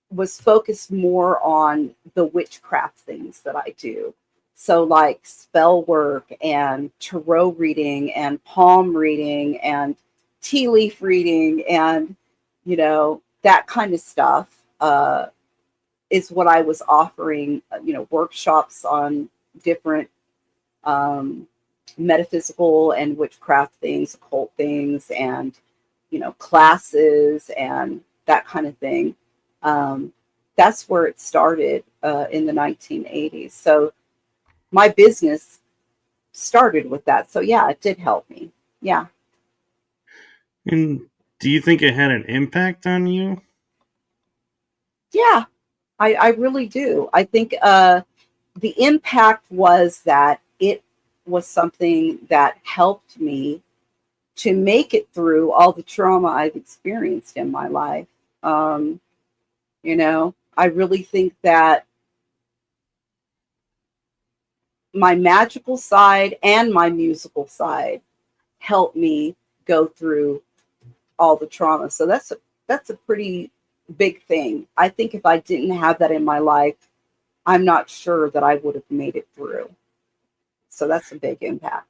was focused more on the witchcraft things that I do. So, like spell work and tarot reading and palm reading and tea leaf reading and, that kind of stuff is what I was offering, workshops on different um, metaphysical and witchcraft things, occult things, and classes and that kind of thing. Um, that's where it started in the 1980s. So my business started with that. So yeah, it did help me. Yeah, And do you think it had an impact on you? yeah, I really do. I think the impact was that it was something that helped me to make it through all the trauma I've experienced in my life. Um, I really think that my magical side and my musical side helped me go through all the trauma. So that's a pretty big thing. I think if I didn't have that in my life, I'm not sure that I would have made it through. So that's a big impact.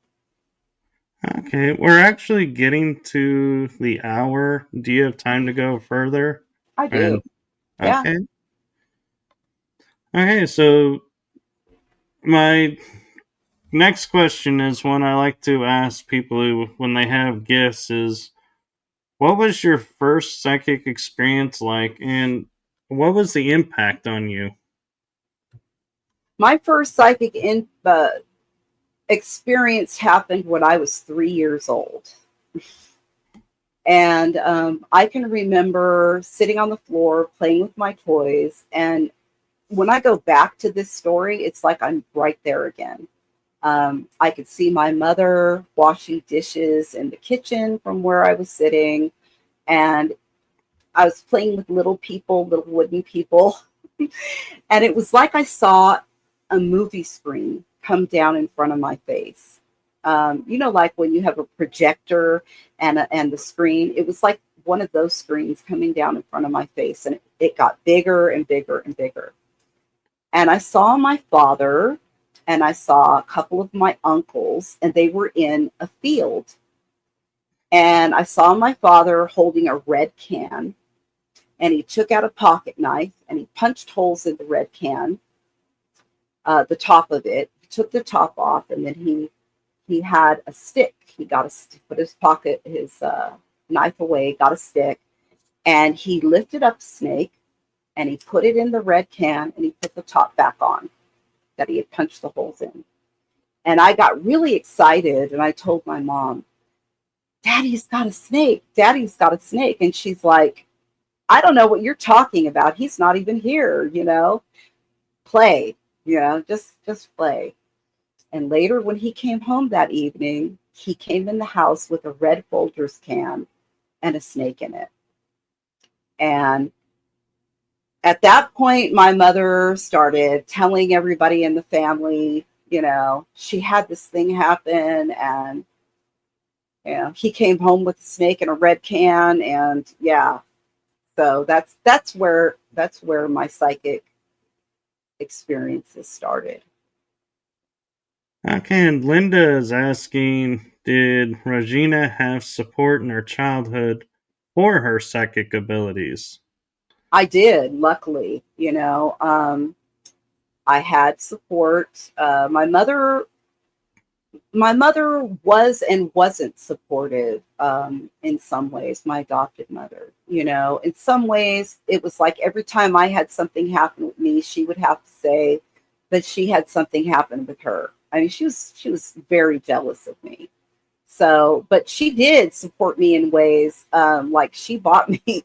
Okay, we're actually getting to the hour. Do you have time to go further? I do. And Yeah. okay, okay. So my next question is one I like to ask people who, when they have gifts, is what was your first psychic experience like, and what was the impact on you? My first experience happened when I was 3 years old. And I can remember sitting on the floor playing with my toys. And when I go back to this story, it's like I'm right there again. I could see my mother washing dishes in the kitchen from where I was sitting, and I was playing with little people, little wooden people. And it was like I saw a movie screen come down in front of my face. Like when you have a projector and the screen, it was like one of those screens coming down in front of my face, and it got bigger and bigger and bigger. And I saw my father, and I saw a couple of my uncles, and they were in a field. And I saw my father holding a red can, and he took out a pocket knife and he punched holes in the red can, the top of it. He took the top off, and then he had a stick. He got a stick, put his knife away, got a stick, and he lifted up the snake and he put it in the red can and he put the top back on that he had punched the holes in. And I got really excited and I told my mom, Daddy's got a snake. Daddy's got a snake. And she's like, I don't know what you're talking about. He's not even here. Play, just play. And later when he came home that evening, he came in the house with a red Folgers can and a snake in it. And at that point, my mother started telling everybody in the family, she had this thing happen, and he came home with a snake and a red can, and yeah. So that's where my psychic experiences started. Okay, and Linda is asking, did Rahjeena have support in her childhood for her psychic abilities? I did, luckily. I had support. My mother was and wasn't supportive in some ways, my adopted mother. In some ways, it was like every time I had something happen with me, she would have to say that she had something happen with her. I mean, she was very jealous of me. So, but she did support me in ways like she bought me.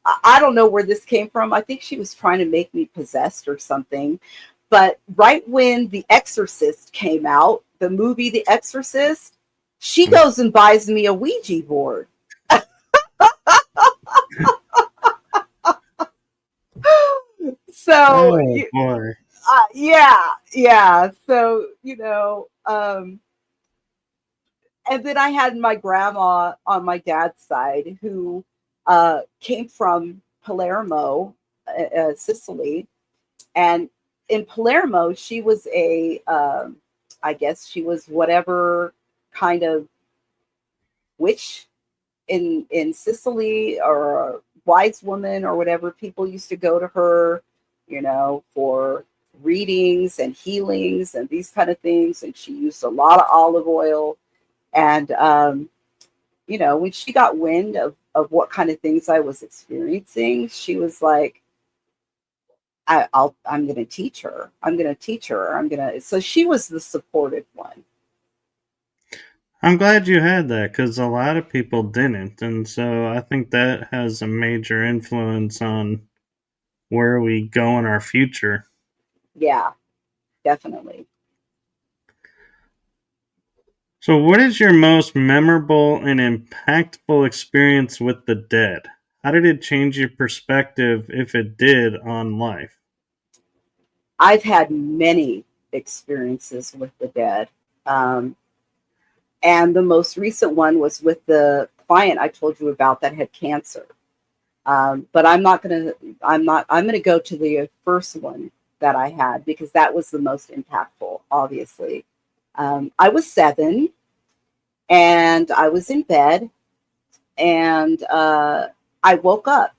I don't know where this came from. I think she was trying to make me possessed or something. But right when The Exorcist came out, the movie The Exorcist, she goes and buys me a Ouija board. So, Oh boy. yeah. So, and then I had my grandma on my dad's side who came from Palermo, Sicily. And in Palermo, she was I guess she was whatever kind of witch in Sicily, or a wise woman or whatever. People used to go to her, for readings and healings and these kind of things. And she used a lot of olive oil. And, when she got wind of what kind of things I was experiencing, she was like, I'm going to teach her. I'm going to teach her. So she was the supportive one. I'm glad you had that because a lot of people didn't. And so I think that has a major influence on where we go in our future. Yeah, definitely. So, what is your most memorable and impactful experience with the dead? How did it change your perspective, if it did, on life? I've had many experiences with the dead. Um, and the most recent one was with the client I told you about that had cancer. But I'm going to go to the first one that I had because that was the most impactful, obviously. I was 7 and I was in bed, and I woke up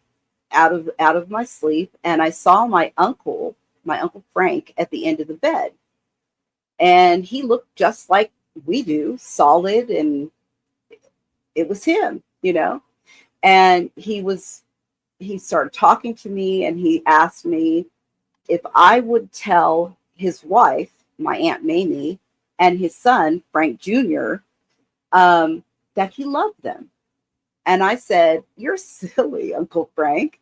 out of my sleep, and I saw my uncle Frank, at the end of the bed. And he looked just like we do, solid, and it was him. And he started talking to me, and he asked me if I would tell his wife, my Aunt Mamie, and his son, Frank Jr., that he loved them. And I said, "You're silly, Uncle Frank.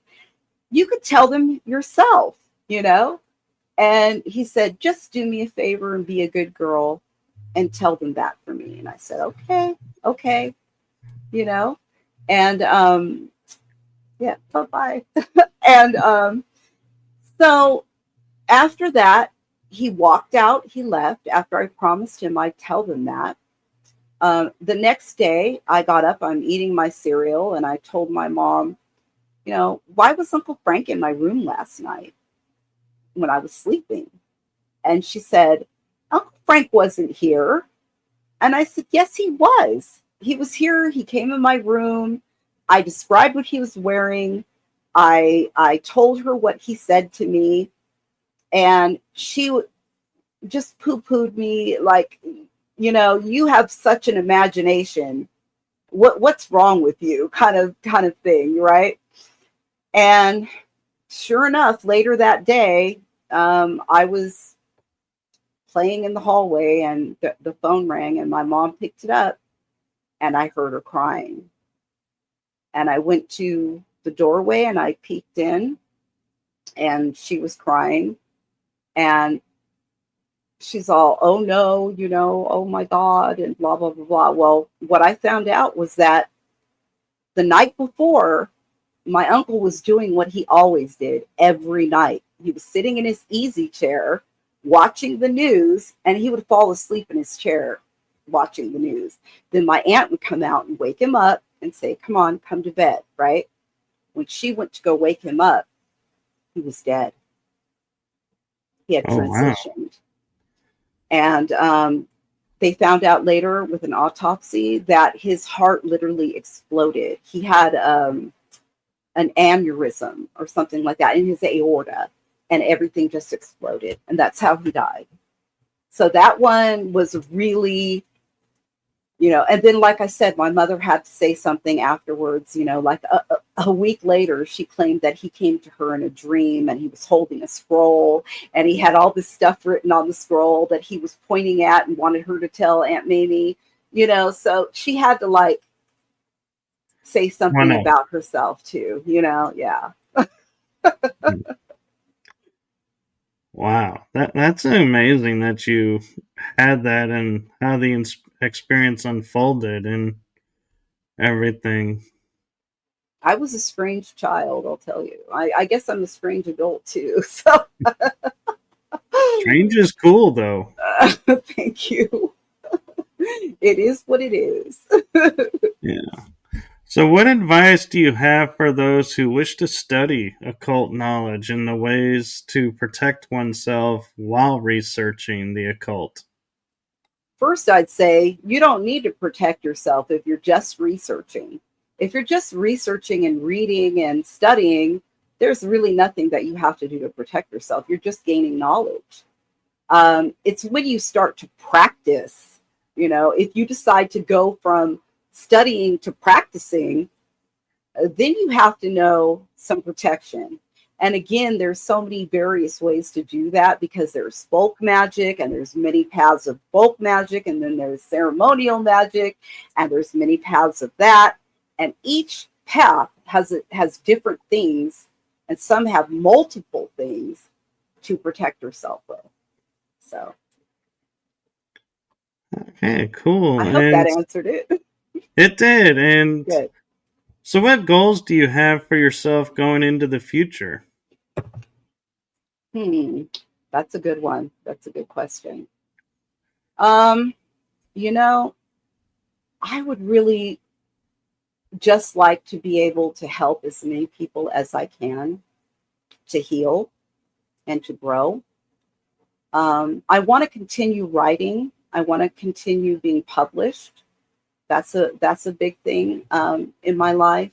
You could tell them yourself." And he said, "Just do me a favor and be a good girl and tell them that for me. And I said, okay, okay, you know, and yeah, bye bye. And so after that, he walked out, he left after I promised him I'd tell them that. The next day, I got up, I'm eating my cereal, and I told my mom, why was Uncle Frank in my room last night when I was sleeping? And she said, Uncle Frank wasn't here. And I said, yes, he was. He was here. He came in my room. I described what he was wearing. I told her what he said to me, and she just poo-pooed me like, you have such an imagination. What's wrong with you? Kind of thing, right? And sure enough, later that day, I was playing in the hallway, and the phone rang, and my mom picked it up, and I heard her crying. And I went to the doorway and I peeked in, and she was crying. And she's all, oh no, oh my God, and blah, blah, blah, blah. Well, what I found out was that the night before, my uncle was doing what he always did every night. He was sitting in his easy chair watching the news, and he would fall asleep in his chair watching the news. Then my aunt would come out and wake him up and say, come on, come to bed, right? When she went to go wake him up, he was dead. He had Oh, wow. transitioned. And they found out later with an autopsy that his heart literally exploded. He had an aneurysm or something like that in his aorta, and everything just exploded. And that's how he died. So that one was really, and then, like I said, my mother had to say something afterwards, like a week later, she claimed that he came to her in a dream, and he was holding a scroll, and he had all this stuff written on the scroll that he was pointing at and wanted her to tell Aunt Mamie, so she had to like say something Wow. about herself too, yeah. Wow. That's amazing that you had that and how the experience unfolded and everything. I was a strange child, I'll tell you. I guess I'm a strange adult too. So Strange is cool, though. thank you. It is what it is. Yeah. So, what advice do you have for those who wish to study occult knowledge and the ways to protect oneself while researching the occult? First, I'd say you don't need to protect yourself if you're just researching. If you're just researching and reading and studying, there's really nothing that you have to do to protect yourself. You're just gaining knowledge. It's when you start to practice, if you decide to go from studying to practicing, then you have to know some protection. And again, there's so many various ways to do that, because there's folk magic, and there's many paths of folk magic, and then there's ceremonial magic, and there's many paths of that. And each path has different things, and some have multiple things to protect yourself with. So Okay, I cool. hope that And answered it. it did. And Good. so, what goals do you have for yourself going into the future? Hmm. That's a good one. That's a good question. Um, you know, I would really just like to be able to help as many people as I can to heal and to grow. I want to continue writing. I want to continue being published. That's a big thing in my life.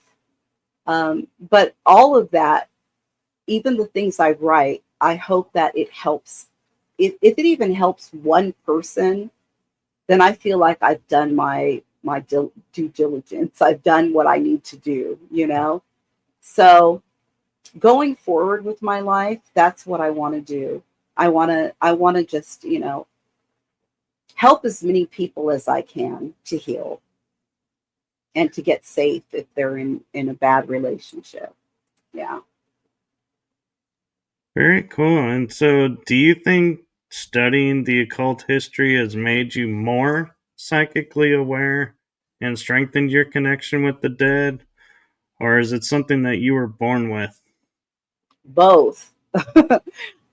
But all of that, even the things I write, I hope that it helps. If it even helps one person, then I feel like I've done my due diligence. I've done what I need to do. So going forward with my life, that's what I want to do. I want to just, help as many people as I can to heal and to get safe if they're in a bad relationship. Yeah. Very cool. And so, do you think studying the occult history has made you more psychically aware and strengthened your connection with the dead? Or is it something that you were born with? Both.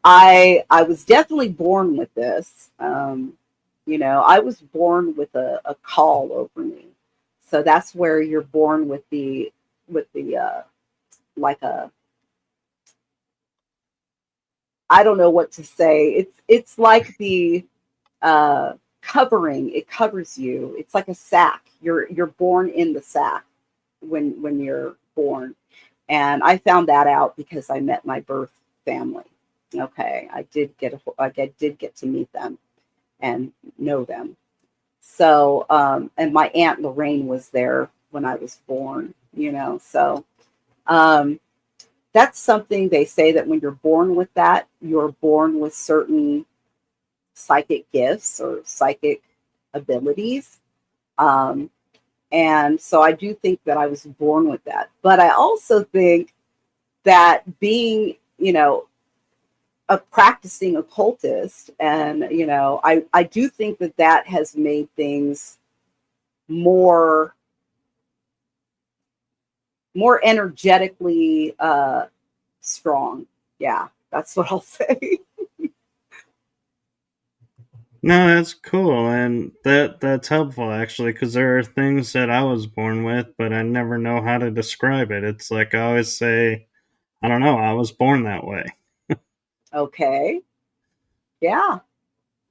I was definitely born with this. I was born with a call over me. So that's where you're born with the like a, I don't know what to say. It's like the covering. It covers you. It's like a sack. You're born in the sack when you're born. And I found that out because I met my birth family. Okay, I did get to meet them and know them. So, and my aunt Lorraine was there when I was born. So um, that's something they say, that when you're born with that, you're born with certain psychic gifts or psychic abilities. Um, and so I do think that I was born with that. But I also think that being, a practicing occultist, and I do think that that has made things more energetically strong. Yeah, that's what I'll say. No, that's cool, and that's helpful actually, because there are things that I was born with, but I never know how to describe it. It's like I always say, I don't know, I was born that way. Okay. Yeah.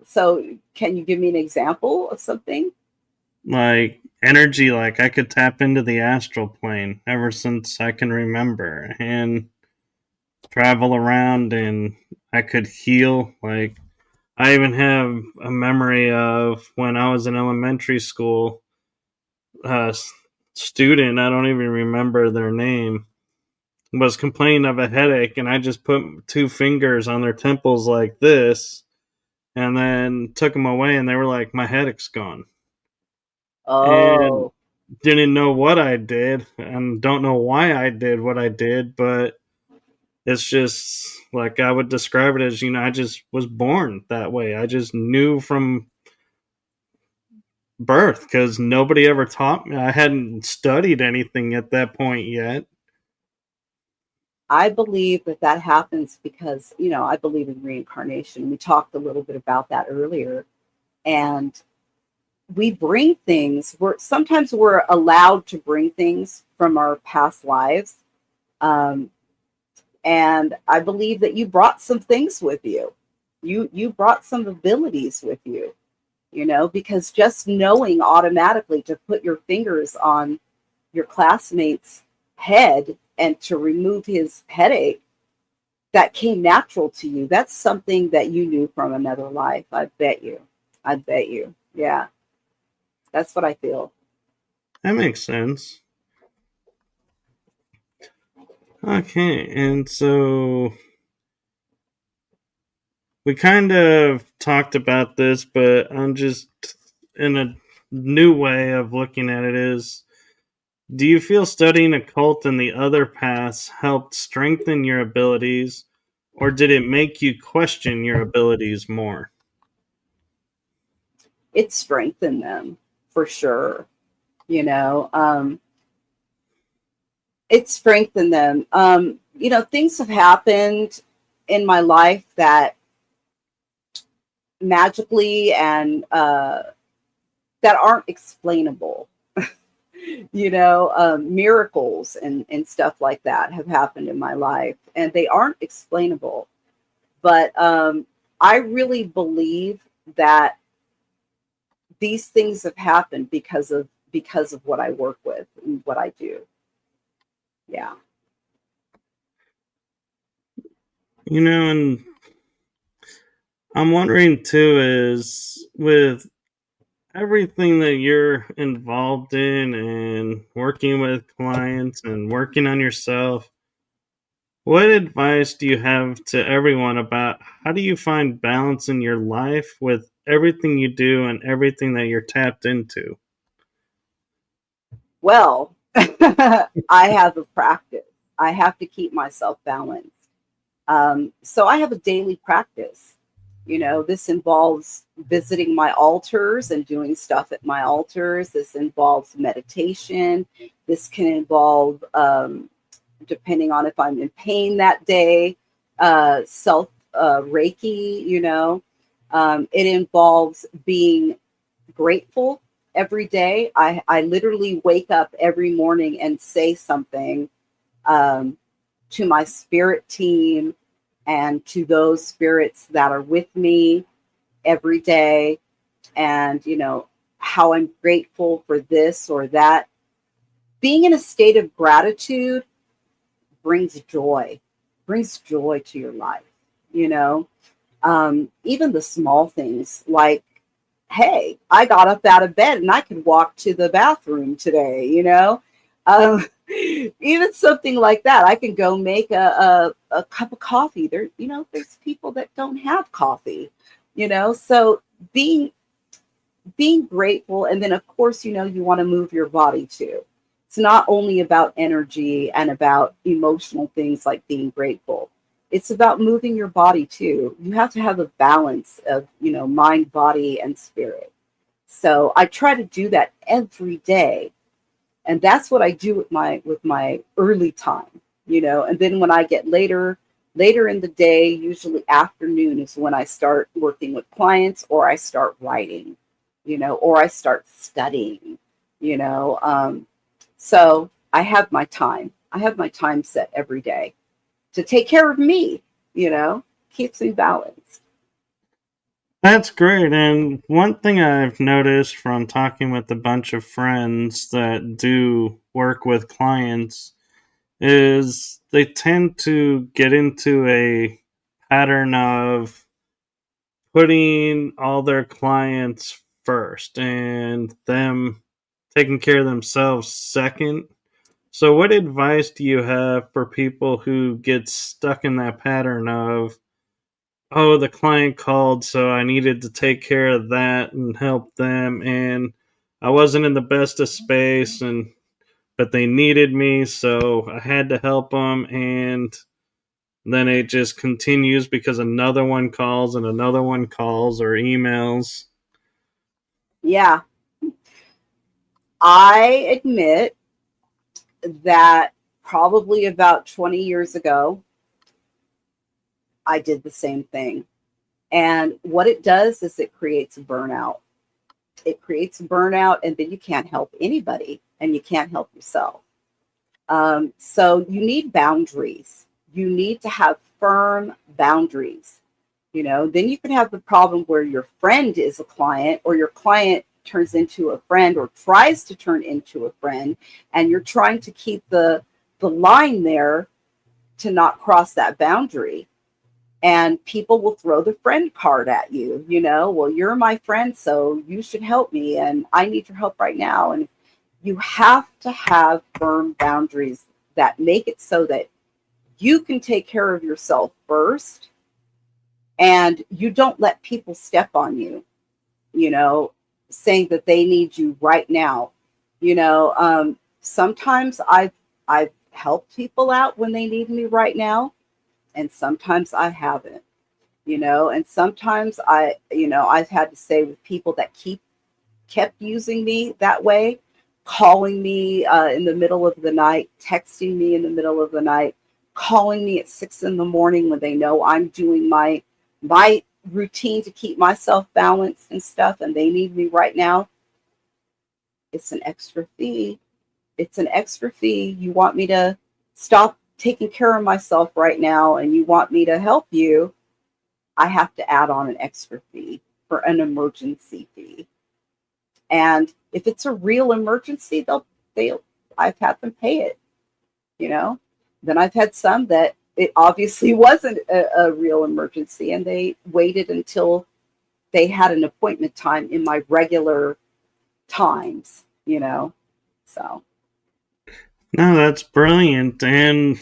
So can you give me an example of something? Like energy, like I could tap into the astral plane ever since I can remember, and travel around, and I could heal. Like I even have a memory of when I was in elementary school. A student, I don't even remember their name, was complaining of a headache, and I just put two fingers on their temples like this, and then took them away, and they were like, "My headache's gone," and Oh, didn't know what I did, and don't know why I did what I did, but it's just like I would describe it as, I just was born that way. I just knew from birth because nobody ever taught me. I hadn't studied anything at that point yet. I believe that that happens because, I believe in reincarnation. We talked a little bit about that earlier. And we bring things, we're allowed to bring things from our past lives. Um, and I believe that you brought some things with you. You brought some abilities with you, because just knowing automatically to put your fingers on your classmate's head and to remove his headache, that came natural to you. That's something that you knew from another life. I bet you. I bet you. Yeah, that's what I feel. That makes sense. Okay, and so we kind of talked about this, but I'm just in a new way of looking at it is, do you feel studying occult and the other paths helped strengthen your abilities, or did it make you question your abilities more? It strengthened them for sure. You know, it strengthened them. Things have happened in my life that magically and that aren't explainable. Miracles and stuff like that have happened in my life, and they aren't explainable. But I really believe that these things have happened because of what I work with and what I do. Yeah. And I'm wondering too is with everything that you're involved in and working with clients and working on yourself, what advice do you have to everyone about how do you find balance in your life with everything you do and everything that you're tapped into? Well, I have a practice. I have to keep myself balanced. So I have a daily practice. This involves visiting my altars and doing stuff at my altars. This involves meditation. This can involve, depending on if I'm in pain that day, self Reiki, it involves being grateful every day. I literally wake up every morning and say something, um, to my spirit team and to those spirits that are with me every day, and how I'm grateful for this or that. Being in a state of gratitude brings joy to your life. you know Even the small things, like, hey, I got up out of bed and I could walk to the bathroom today. Even something like that. I can go make a cup of coffee. There's people that don't have coffee. So being being grateful, and then of course, you want to move your body too. It's not only about energy and about emotional things like being grateful. It's about moving your body too. You have to have a balance of, mind, body, and spirit. So I try to do that every day, and that's what I do with my early time. And then when I get later in the day, usually afternoon, is when I start working with clients, or I start writing, or I start studying. you know so I have my time set every day to take care of me. Keeps me balanced. That's great. And one thing I've noticed from talking with a bunch of friends that do work with clients is they tend to get into a pattern of putting all their clients first and them taking care of themselves second. So, what advice do you have for people who get stuck in that pattern of, oh, the client called, so I needed to take care of that and help them, and I wasn't in the best of space, and but they needed me, so I had to help them, and then it just continues because another one calls and another one calls or emails. Yeah, I admit that probably about 20 years ago, I did the same thing. And what it does is it creates burnout. It creates burnout, and then you can't help anybody and you can't help yourself. So you need boundaries. You need to have firm boundaries. Then you can have the problem where your friend is a client, or your client turns into a friend or tries to turn into a friend, and you're trying to keep the line there to not cross that boundary. And people will throw the friend card at you. Well, you're my friend, so you should help me, and I need your help right now. And you have to have firm boundaries that make it so that you can take care of yourself first, and you don't let people step on you, you know, saying that they need you right now. Sometimes I've helped people out when they need me right now, and sometimes I haven't. And sometimes I've had to say, with people that kept using me that way, calling me in the middle of the night, texting me in the middle of the night, calling me at 6 in the morning when they know I'm doing my routine to keep myself balanced and stuff, and they need me right now. It's an extra fee. It's an extra fee. You want me to stop taking care of myself right now, and you want me to help you. I have to add on an extra fee for an emergency fee. And if it's a real emergency, they'll I've had them pay it, you know. Then I've had some that it obviously wasn't a real emergency, and they waited until they had an appointment time in my regular times. So No, that's brilliant. And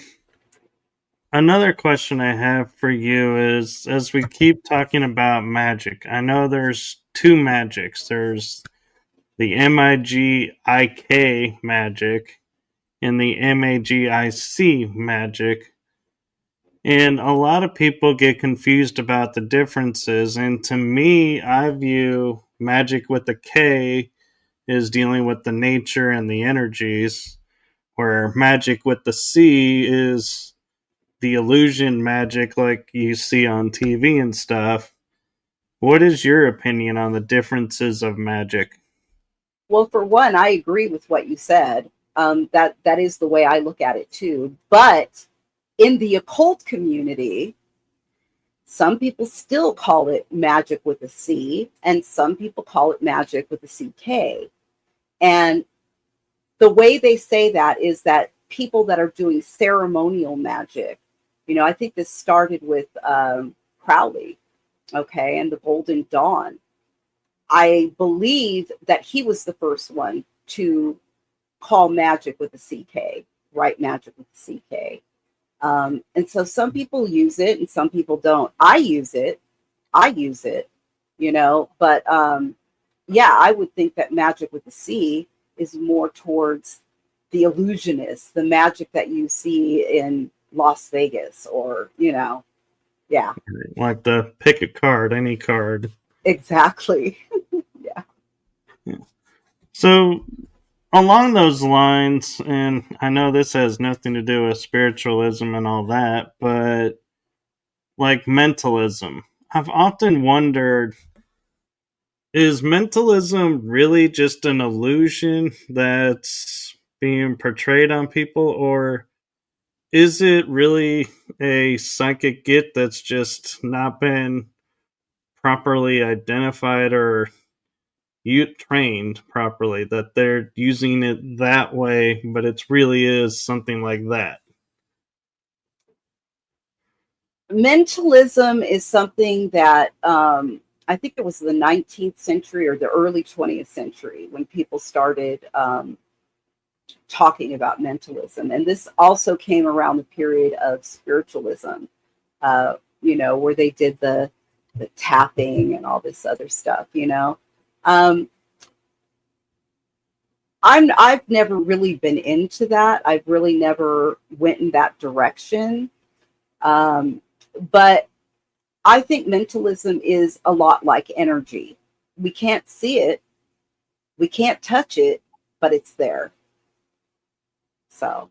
another question I have for you is, as we keep talking about magic, I know there's two magics. There's the MIGIK magic and the MAGIC magic. And a lot of people get confused about the differences. And to me, I view magic with a K is dealing with the nature and the energies, where magic with the C is the illusion magic like you see on TV and stuff. What is your opinion on the differences of magic? Well, for one, I agree with what you said. That is the way I look at it too. But in the occult community, some people still call it magic with a C, and some people call it magic with a CK. And the way they say that is that people that are doing ceremonial magic, I think this started with Crowley, okay, and the Golden Dawn. I believe that he was the first one to call magic with a CK, write magic with a CK. And so some people use it and some people don't. I use it. But yeah, I would think that magic with a C is more towards the illusionist, the magic that you see in Las Vegas or, yeah, Like the pick a card, any card. exactly. Yeah. Yeah. So, along those lines, and I know this has nothing to do with spiritualism and all that, but like mentalism, I've often wondered, is mentalism really just an illusion that's being portrayed on people, or is it really a psychic gift that's just not been properly identified or you trained properly, that they're using it that way, but it really is something like that? Mentalism is something that I think it was the 19th century or the early 20th century when people started talking about mentalism. And this also came around the period of spiritualism, where they did the tapping and all this other stuff. Um, I've never really been into that. I've really never went in that direction. But I think mentalism is a lot like energy. We can't see it, we can't touch it, but it's there. So,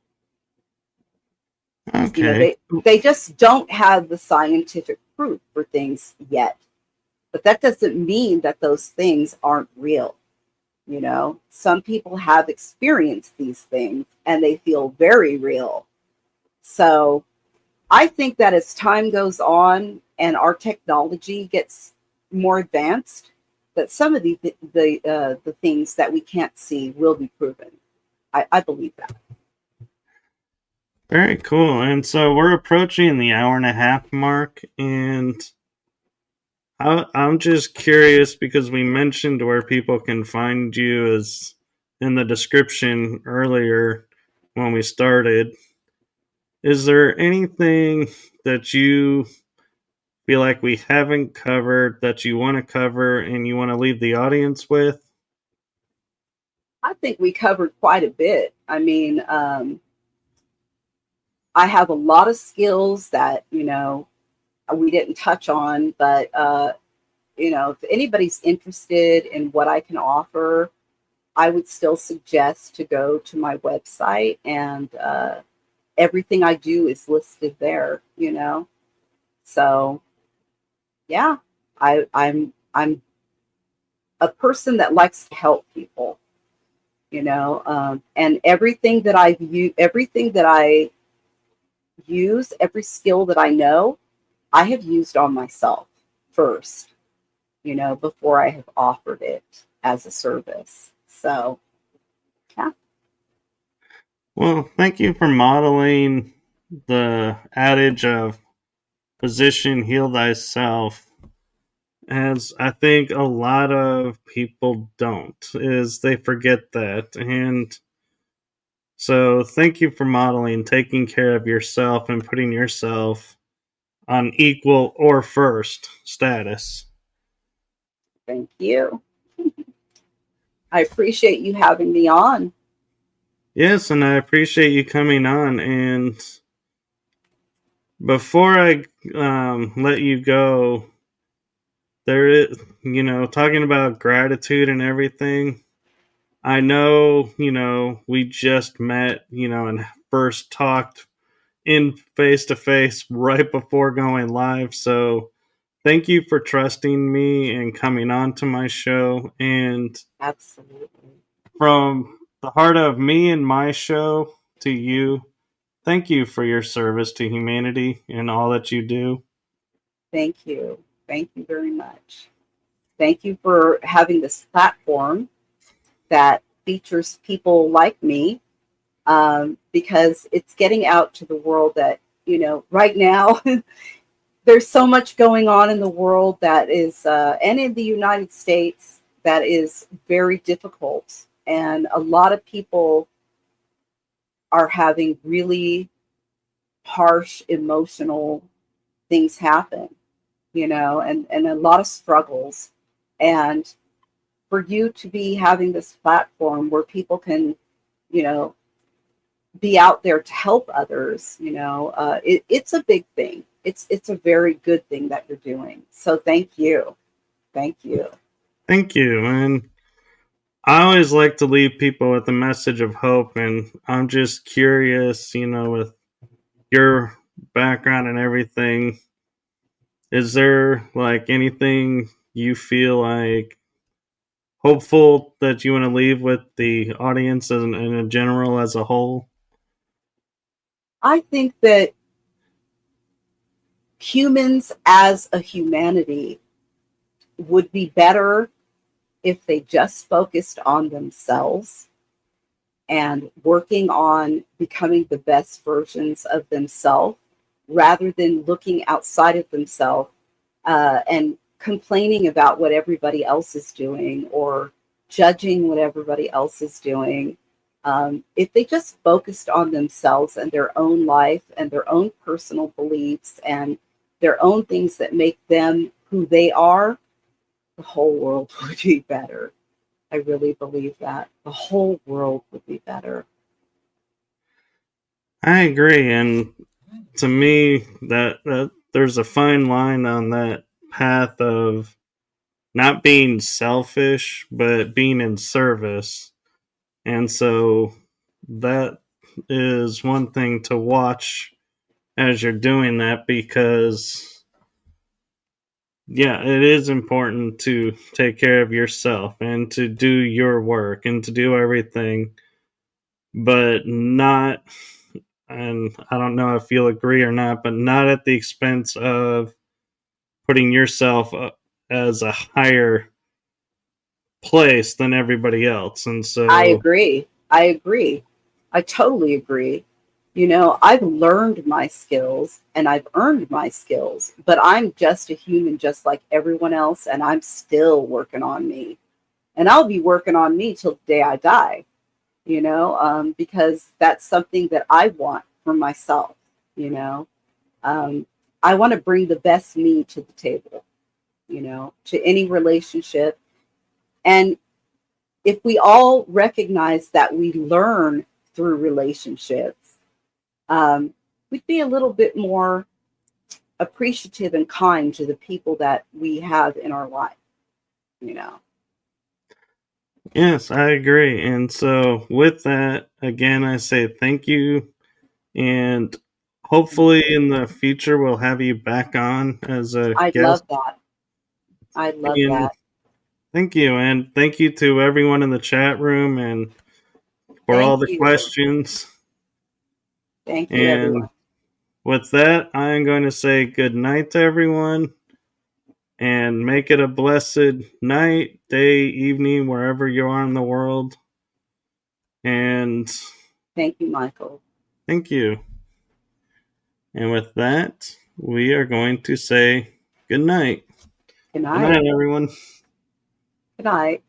Okay. they just don't have the scientific proof for things yet. But that doesn't mean that those things aren't real. Some people have experienced these things and they feel very real. So, I think that as time goes on and our technology gets more advanced, that some of the things that we can't see will be proven. I believe that. Very cool. And so we're approaching the hour and a half mark, and I'm just curious because we mentioned where people can find you as in the description earlier when we started. Is there anything that you feel like we haven't covered that you want to cover and you want to leave the audience with? I think we covered quite a bit. I mean, I have a lot of skills that we didn't touch on, but if anybody's interested in what I can offer, I would still suggest to go to my website, and everything I do is listed there. So yeah, I'm a person that likes to help people, and everything that I use, every skill that I know, I have used on myself first, before I have offered it as a service. So yeah. Well, thank you for modeling the adage of physician heal thyself, as I think a lot of people don't, is they forget that. And so thank you for modeling taking care of yourself and putting yourself on equal or first status. Thank you. I appreciate you having me on. Yes, and I appreciate you coming on, and before I let you go, there is, talking about gratitude and everything. I know, we just met, and first talked in face to face right before going live. So thank you for trusting me and coming on to my show. And Absolutely. from the heart of me and my show to you, thank you for your service to humanity and all that you do. Thank you. Thank you very much. Thank you for having this platform that features people like me, because it's getting out to the world that, right now, there's so much going on in the world that is, and in the United States, that is very difficult. And a lot of people are having really harsh emotional things happen, and a lot of struggles. And for you to be having this platform where people can, you know, be out there to help others, it's a big thing. It's a very good thing that you're doing. So thank you. Thank you. And I always like to leave people with a message of hope. And I'm just curious, with your background and everything, is there like anything you feel like hopeful that you want to leave with the audience and in general as a whole? I think that humans as a humanity would be better if they just focused on themselves and working on becoming the best versions of themselves rather than looking outside of themselves, and complaining about what everybody else is doing or judging what everybody else is doing. If they just focused on themselves and their own life and their own personal beliefs and their own things that make them who they are, the whole world would be better. I really believe that. The whole world would be better. I agree. And to me, that there's a fine line on that path of not being selfish, but being in service. And so that is one thing to watch as you're doing that because, yeah, it is important to take care of yourself and to do your work and to do everything, but not, and I don't know if you'll agree or not, but not at the expense of putting yourself as a higher place than everybody else. And I so, agree. I agree. I totally agree. I've learned my skills and I've earned my skills, but I'm just a human just like everyone else, and I'm still working on me. And I'll be working on me till the day I die, because that's something that I want for myself, you know. Um, I want to bring the best me to the table, to any relationship. And if we all recognize that we learn through relationships, um, we'd be a little bit more appreciative and kind to the people that we have in our life, you know. yes, I agree. And so, with that, again, I say thank you. And hopefully, in the future, we'll have you back on as a I guest. love that. I love And that. thank you. And thank you to everyone in the chat room and for all Thank the you. questions. Thank you, everyone. And with that, I'm going to say good night to everyone and make it a blessed night, day, evening, wherever you are in the world. And Thank you, Michael. thank you. And with that, we are going to say good night. Good Good night. night, everyone. Good night.